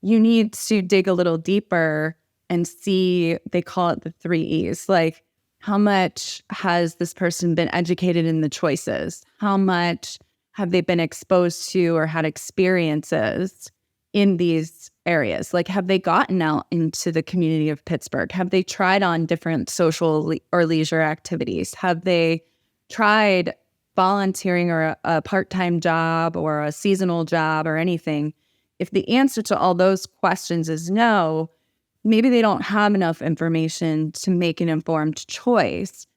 you need to dig a little deeper and see, they call it the 3 E's, like how much has this person been educated in the choices? How much have they been exposed to or had experiences in these areas? Like, have they gotten out into the community of Pittsburgh? Have they tried on different social or leisure activities? Have they tried volunteering or a part-time job or a seasonal job or anything? If the answer to all those questions is no, maybe they don't have enough information to make an informed choice.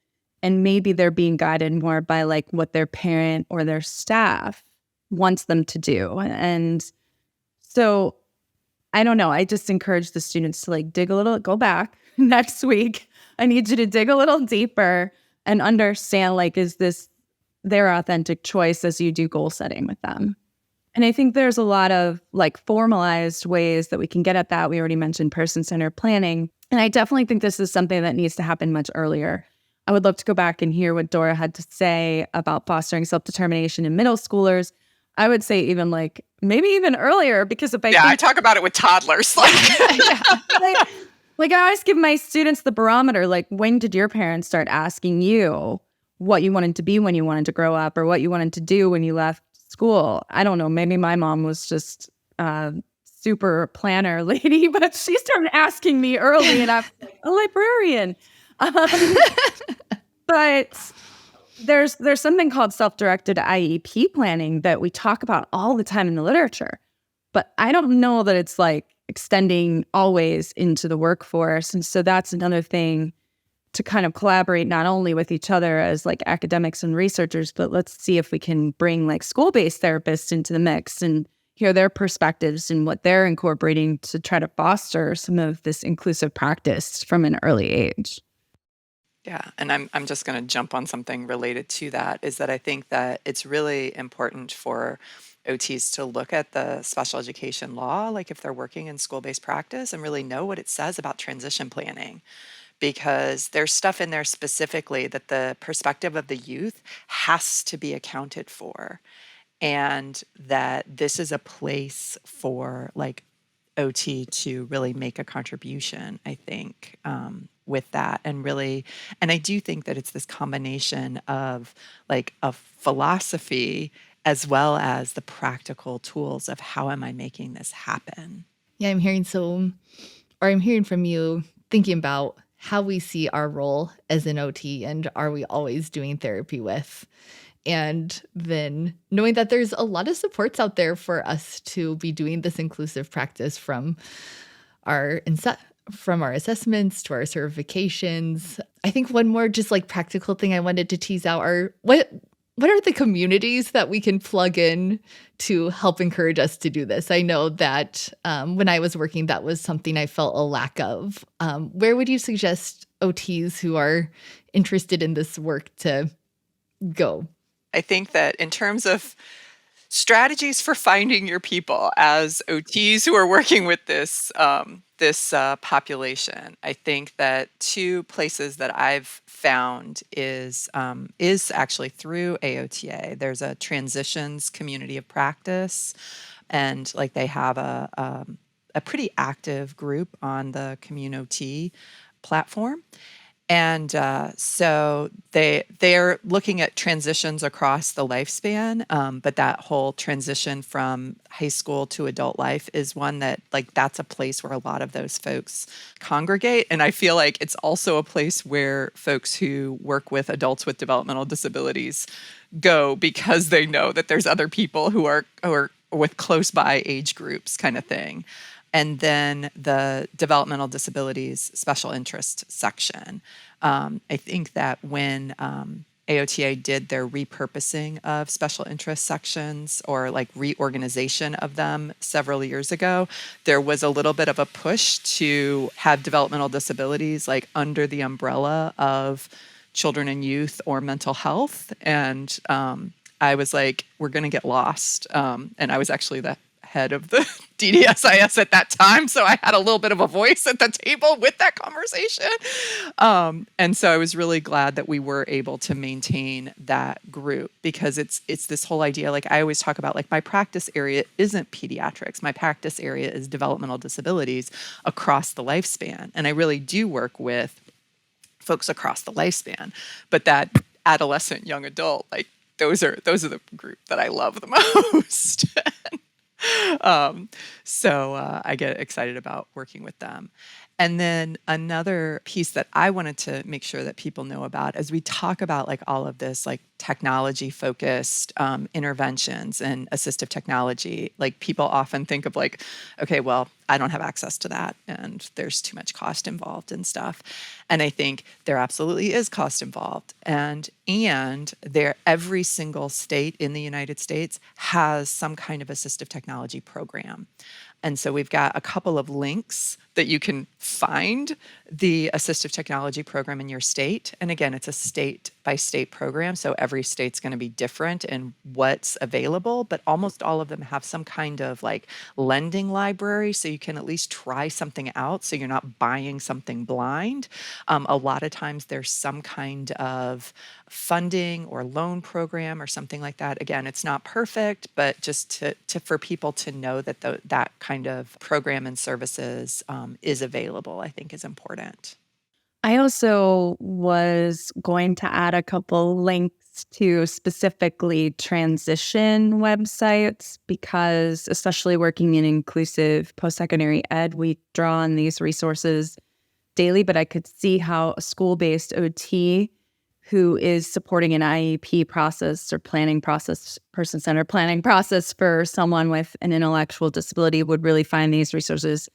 And maybe they're being guided more by like what their parent or their staff wants them to do. And so I don't know. I just encourage the students to like dig a little, go back next week. I need you to dig a little deeper and understand, like, is this their authentic choice as you do goal setting with them? And I think there's a lot of like formalized ways that we can get at that. We already mentioned person-centered planning. And I definitely think this is something that needs to happen much earlier. I would love to go back and hear what Dora had to say about fostering self-determination in middle schoolers. I would say even like maybe even earlier, because if I talk about it with toddlers. Like I always give my students the barometer, like when did your parents start asking you what you wanted to be when you wanted to grow up or what you wanted to do when you left school? I don't know. Maybe my mom was just a super planner lady, but she started asking me early and I'm a librarian. But there's something called self-directed IEP planning that we talk about all the time in the literature. But I don't know that it's like extending always into the workforce. And so that's another thing to kind of collaborate not only with each other as like academics and researchers, but let's see if we can bring like school-based therapists into the mix and hear their perspectives and what they're incorporating to try to foster some of this inclusive practice from an early age. Yeah, and I'm just going to jump on something related to that, is that I think that it's really important for OTs to look at the special education law, like if they're working in school-based practice, and really know what it says about transition planning, because there's stuff in there specifically that the perspective of the youth has to be accounted for. and that this is a place for like OT to really make a contribution, I think, with that. And I do think that it's this combination of like a philosophy as well as the practical tools of how am I making this happen. Yeah, I'm hearing from you thinking about how we see our role as an OT and are we always doing therapy with? And then knowing that there's a lot of supports out there for us to be doing this inclusive practice from our assessments to our certifications. I think one more just like practical thing I wanted to tease out are what are the communities that we can plug in to help encourage us to do this? I know that when I was working, that was something I felt a lack of. Where would you suggest OTs who are interested in this work to go? I think that in terms of strategies for finding your people as OTs who are working with this population, I think that two places that I've found is actually through AOTA. There's a transitions community of practice, and like they have a pretty active group on the Community platform. And so they're looking at transitions across the lifespan, but that whole transition from high school to adult life is one that like that's a place where a lot of those folks congregate. And I feel like it's also a place where folks who work with adults with developmental disabilities go because they know that there's other people who are with close by age groups kind of thing. And then the developmental disabilities special interest section. I think that when AOTA did their repurposing of special interest sections or like reorganization of them several years ago, there was a little bit of a push to have developmental disabilities like under the umbrella of children and youth or mental health. And I was like, we're going to get lost. And I was actually the head of the DDSIS at that time. So I had a little bit of a voice at the table with that conversation. And so I was really glad that we were able to maintain that group because it's this whole idea, like I always talk about, like my practice area isn't pediatrics. My practice area is developmental disabilities across the lifespan. And I really do work with folks across the lifespan, but that adolescent, young adult, like those are the group that I love the most. So I get excited about working with them. And then another piece that I wanted to make sure that people know about as we talk about like all of this like technology focused interventions and assistive technology, like people often think of like, okay, well, I don't have access to that and there's too much cost involved and stuff. And I think there absolutely is cost involved. And there every single state in the United States has some kind of assistive technology program. And so we've got a couple of links that you can find the assistive technology program in your state. And again, it's a state by state program. So every state's going to be different in what's available, but almost all of them have some kind of like lending library. So you can at least try something out. So you're not buying something blind. A lot of times there's some kind of funding or loan program or something like that. Again, it's not perfect, but just for people to know that that kind of program and services is available, I think is important. I also was going to add a couple links to specifically transition websites because especially working in inclusive post-secondary ed, we draw on these resources daily, but I could see how a school-based OT who is supporting an IEP process or planning process, person-centered planning process for someone with an intellectual disability would really find these resources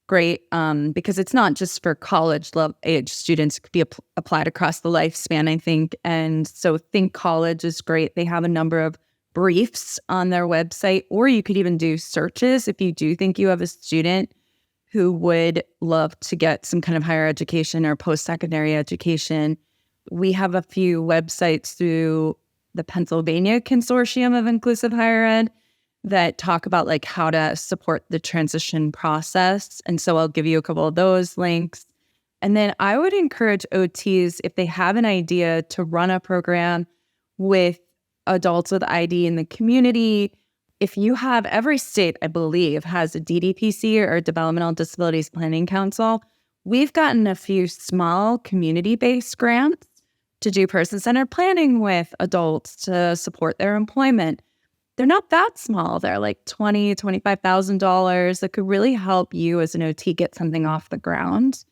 great because it's not just for college age students. It could be applied across the lifespan, I think. And so Think College is great. They have a number of briefs on their website, or you could even do searches if you do think you have a student who would love to get some kind of higher education or post-secondary education. We have a few websites through the Pennsylvania Consortium of Inclusive Higher Ed that talk about like how to support the transition process. And so I'll give you a couple of those links. And then I would encourage OTs, if they have an idea to run a program with adults with ID in the community. If you have, every state, I believe, has a DDPC or Developmental Disabilities Planning Council. We've gotten a few small community-based grants to do person-centered planning with adults to support their employment. They're not that small. They're like $20,000, $25,000 that could really help you as an OT get something off the ground.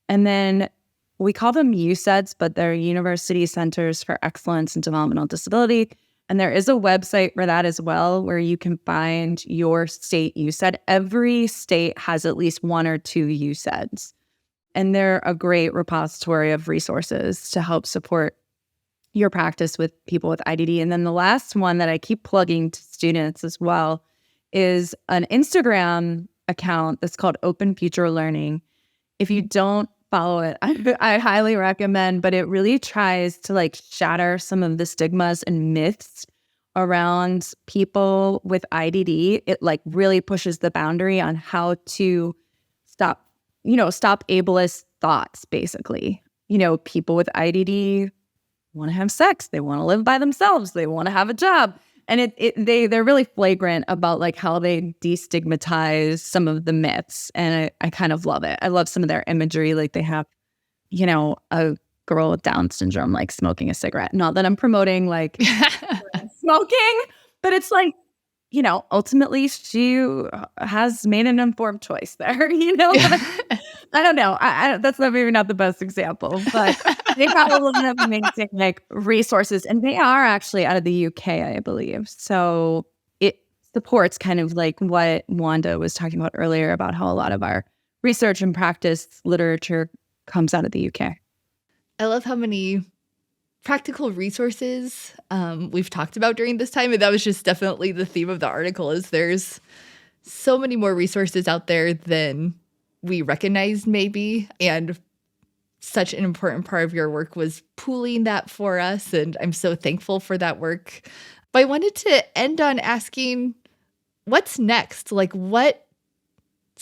And then we call them UCEDs, but they're University Centers for Excellence in Developmental Disability. And there is a website for that as well, where you can find your state UCED. Every state has at least one or two UCEDs. And they're a great repository of resources to help support your practice with people with IDD. And then the last one that I keep plugging to students as well is an Instagram account that's called Open Future Learning. If you don't follow it, I highly recommend, but it really tries to like shatter some of the stigmas and myths around people with IDD. It like really pushes the boundary on how to stop ableist thoughts, basically. People with IDD want to have sex. They want to live by themselves. They want to have a job. And they're really flagrant about like how they destigmatize some of the myths. And I kind of love it. I love some of their imagery. Like they have, a girl with Down syndrome, like smoking a cigarette. Not that I'm promoting like smoking, but it's like, ultimately she has made an informed choice there, I don't know. That's maybe not the best example, but they probably have amazing like resources, and they are actually out of the UK, I believe. So it supports kind of like what Wanda was talking about earlier about how a lot of our research and practice literature comes out of the UK. I love how many practical resources we've talked about during this time. And that was just definitely the theme of the article, is there's so many more resources out there than we recognize maybe. And such an important part of your work was pooling that for us. And I'm so thankful for that work. But I wanted to end on asking, what's next? Like, what's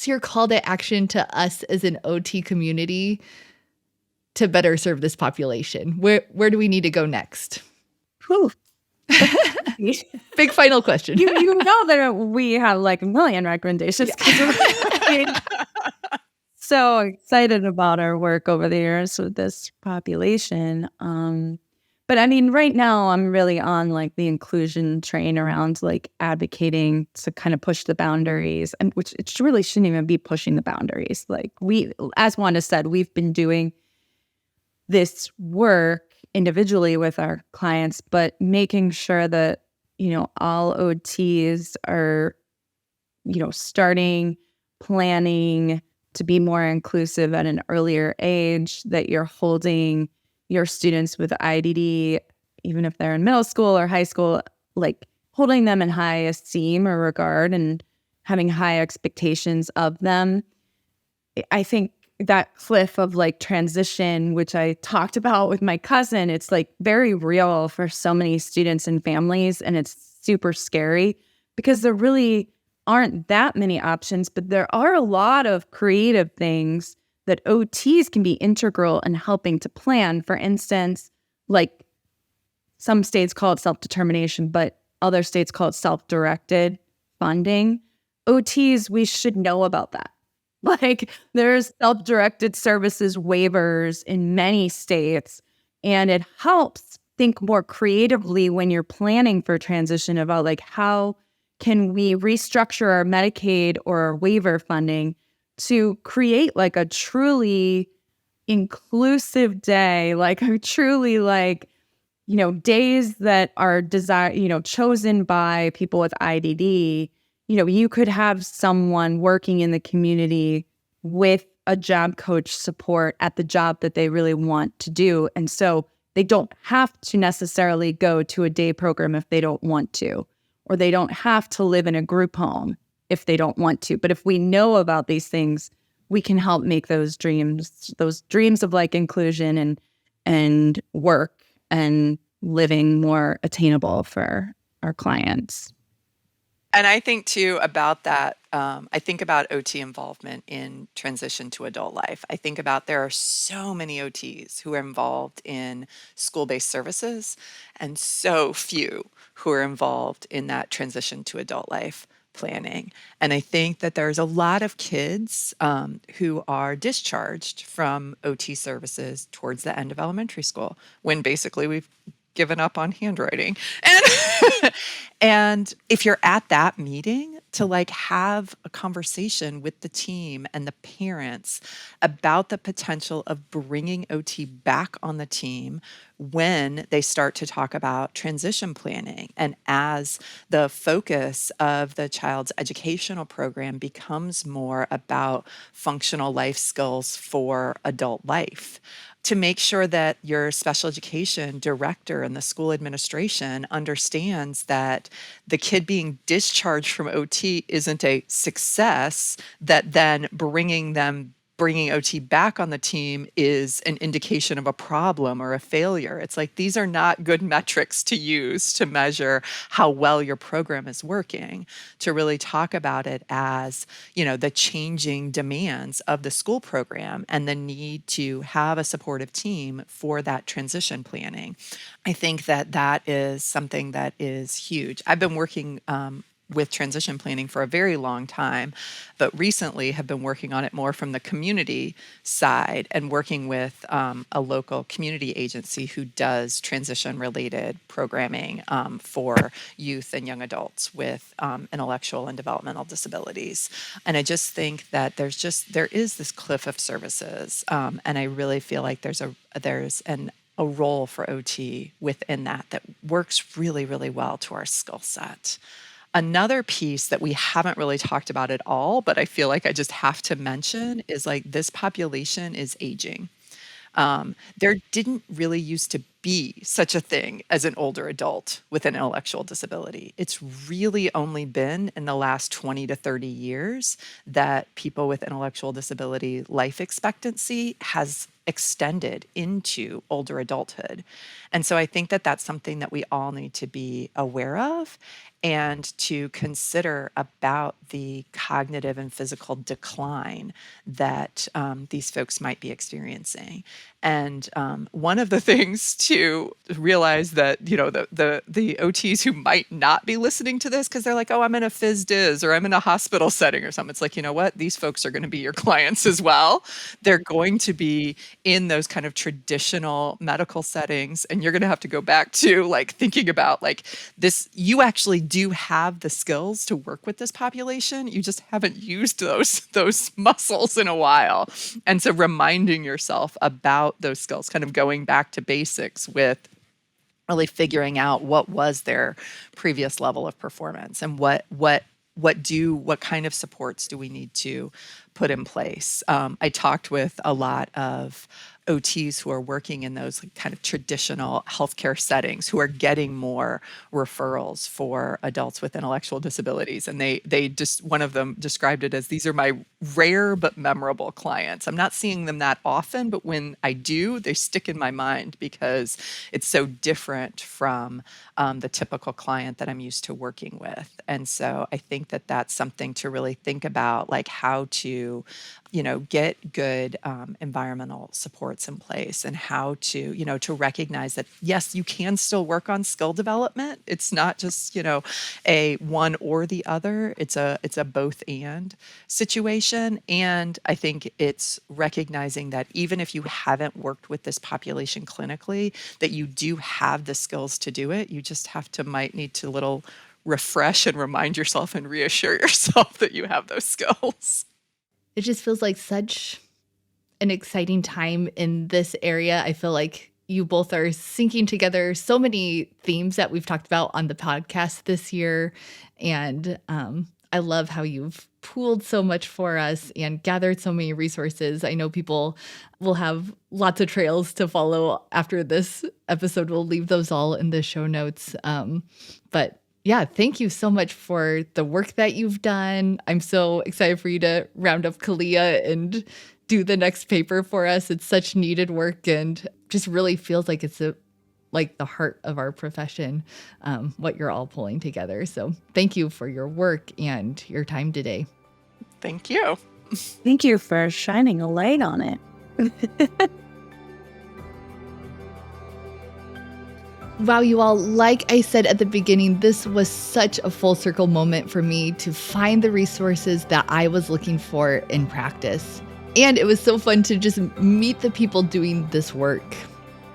your call to action to us as an OT community to better serve this population? Where do we need to go next? Whew. Big final question. You know that we have like a million recommendations. Yeah. So excited about our work over the years with this population. But I mean, right now I'm really on like the inclusion train around like advocating to kind of push the boundaries, and which it really shouldn't even be pushing the boundaries. Like as Wanda said, we've been doing this work individually with our clients, but making sure that, all OTs are, starting planning to be more inclusive at an earlier age, that you're holding your students with IDD, even if they're in middle school or high school, like holding them in high esteem or regard and having high expectations of them. I think that cliff of like transition, which I talked about with my cousin, it's like very real for so many students and families. And it's super scary because there really aren't that many options, but there are a lot of creative things that OTs can be integral in helping to plan. For instance, like some states call it self-determination, but other states call it self-directed funding. OTs, we should know about that. Like there's self-directed services waivers in many states, and it helps think more creatively when you're planning for transition about like how can we restructure our Medicaid or our waiver funding to create like a truly inclusive day, like a truly like, days that are chosen by people with IDD. You could have someone working in the community with a job coach support at the job that they really want to do. And so they don't have to necessarily go to a day program if they don't want to, or they don't have to live in a group home if they don't want to. But if we know about these things, we can help make those dreams of like inclusion and work and living more attainable for our clients. And I think too about that. I think about OT involvement in transition to adult life. I think about there are so many OTs who are involved in school-based services and so few who are involved in that transition to adult life planning. And I think that there's a lot of kids who are discharged from OT services towards the end of elementary school when basically we've given up on handwriting. And and if you're at that meeting to like have a conversation with the team and the parents about the potential of bringing OT back on the team when they start to talk about transition planning and as the focus of the child's educational program becomes more about functional life skills for adult life, to make sure that your special education director and the school administration understands that the kid being discharged from OT isn't a success, that then bringing OT back on the team is an indication of a problem or a failure. It's like these are not good metrics to use to measure how well your program is working, to really talk about it as, the changing demands of the school program and the need to have a supportive team for that transition planning. I think that that is something that is huge. I've been working with transition planning for a very long time, but recently have been working on it more from the community side and working with a local community agency who does transition related programming for youth and young adults with intellectual and developmental disabilities. And I just think that there is this cliff of services. And I really feel like there's a role for OT within that works really, really well to our skill set. Another piece that we haven't really talked about at all, but I feel like I just have to mention is like this population is aging. There didn't really used to be such a thing as an older adult with an intellectual disability. It's really only been in the last 20 to 30 years that people with intellectual disability life expectancy has extended into older adulthood. And so I think that that's something that we all need to be aware of and to consider about the cognitive and physical decline that these folks might be experiencing. And one of the things to realize that, the OTs who might not be listening to this because they're like, oh, I'm in a phys dis or I'm in a hospital setting or something. It's like, you know what? These folks are going to be your clients as well. They're going to be in those kind of traditional medical settings. And you're going to have to go back to like thinking about like this, you actually do have the skills to work with this population. You just haven't used those muscles in a while. And so reminding yourself about those skills, kind of going back to basics with really figuring out what was their previous level of performance and what kind of supports do we need to put in place. I talked with a lot of OTs who are working in those kind of traditional healthcare settings who are getting more referrals for adults with intellectual disabilities. And they just, one of them described it as, these are my rare but memorable clients. I'm not seeing them that often, but when I do, they stick in my mind because it's so different from the typical client that I'm used to working with. And so I think that that's something to really think about, like how to, get good environmental supports in place and how to, to recognize that, yes, you can still work on skill development. It's not just, a one or the other. It's a both and situation. And I think it's recognizing that even if you haven't worked with this population clinically, that you do have the skills to do it. You just might need to little refresh and remind yourself and reassure yourself that you have those skills. It just feels like such an exciting time in this area. I feel like you both are syncing together so many themes that we've talked about on the podcast this year. And I love how you've pooled so much for us and gathered so many resources. I know people will have lots of trails to follow after this episode. We'll leave those all in the show notes. But yeah, thank you so much for the work that you've done. I'm so excited for you to round up Kalia and do the next paper for us. It's such needed work and just really feels like it's a like the heart of our profession, what you're all pulling together. So thank you for your work and your time today. Thank you. Thank you for shining a light on it. Wow, you all, like I said at the beginning, this was such a full circle moment for me to find the resources that I was looking for in practice. And it was so fun to just meet the people doing this work.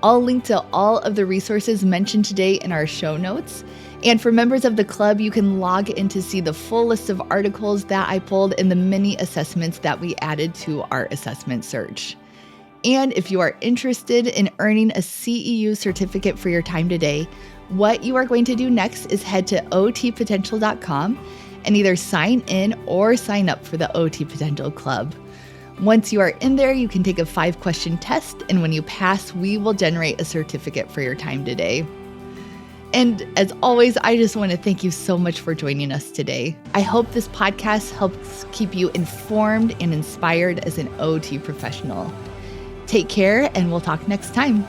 I'll link to all of the resources mentioned today in our show notes. And for members of the club, you can log in to see the full list of articles that I pulled and the mini assessments that we added to our assessment search. And if you are interested in earning a CEU certificate for your time today, what you are going to do next is head to otpotential.com and either sign in or sign up for the OT Potential Club. Once you are in there, you can take a 5-question test, and when you pass, we will generate a certificate for your time today. And as always, I just want to thank you so much for joining us today. I hope this podcast helps keep you informed and inspired as an OT professional. Take care, and we'll talk next time.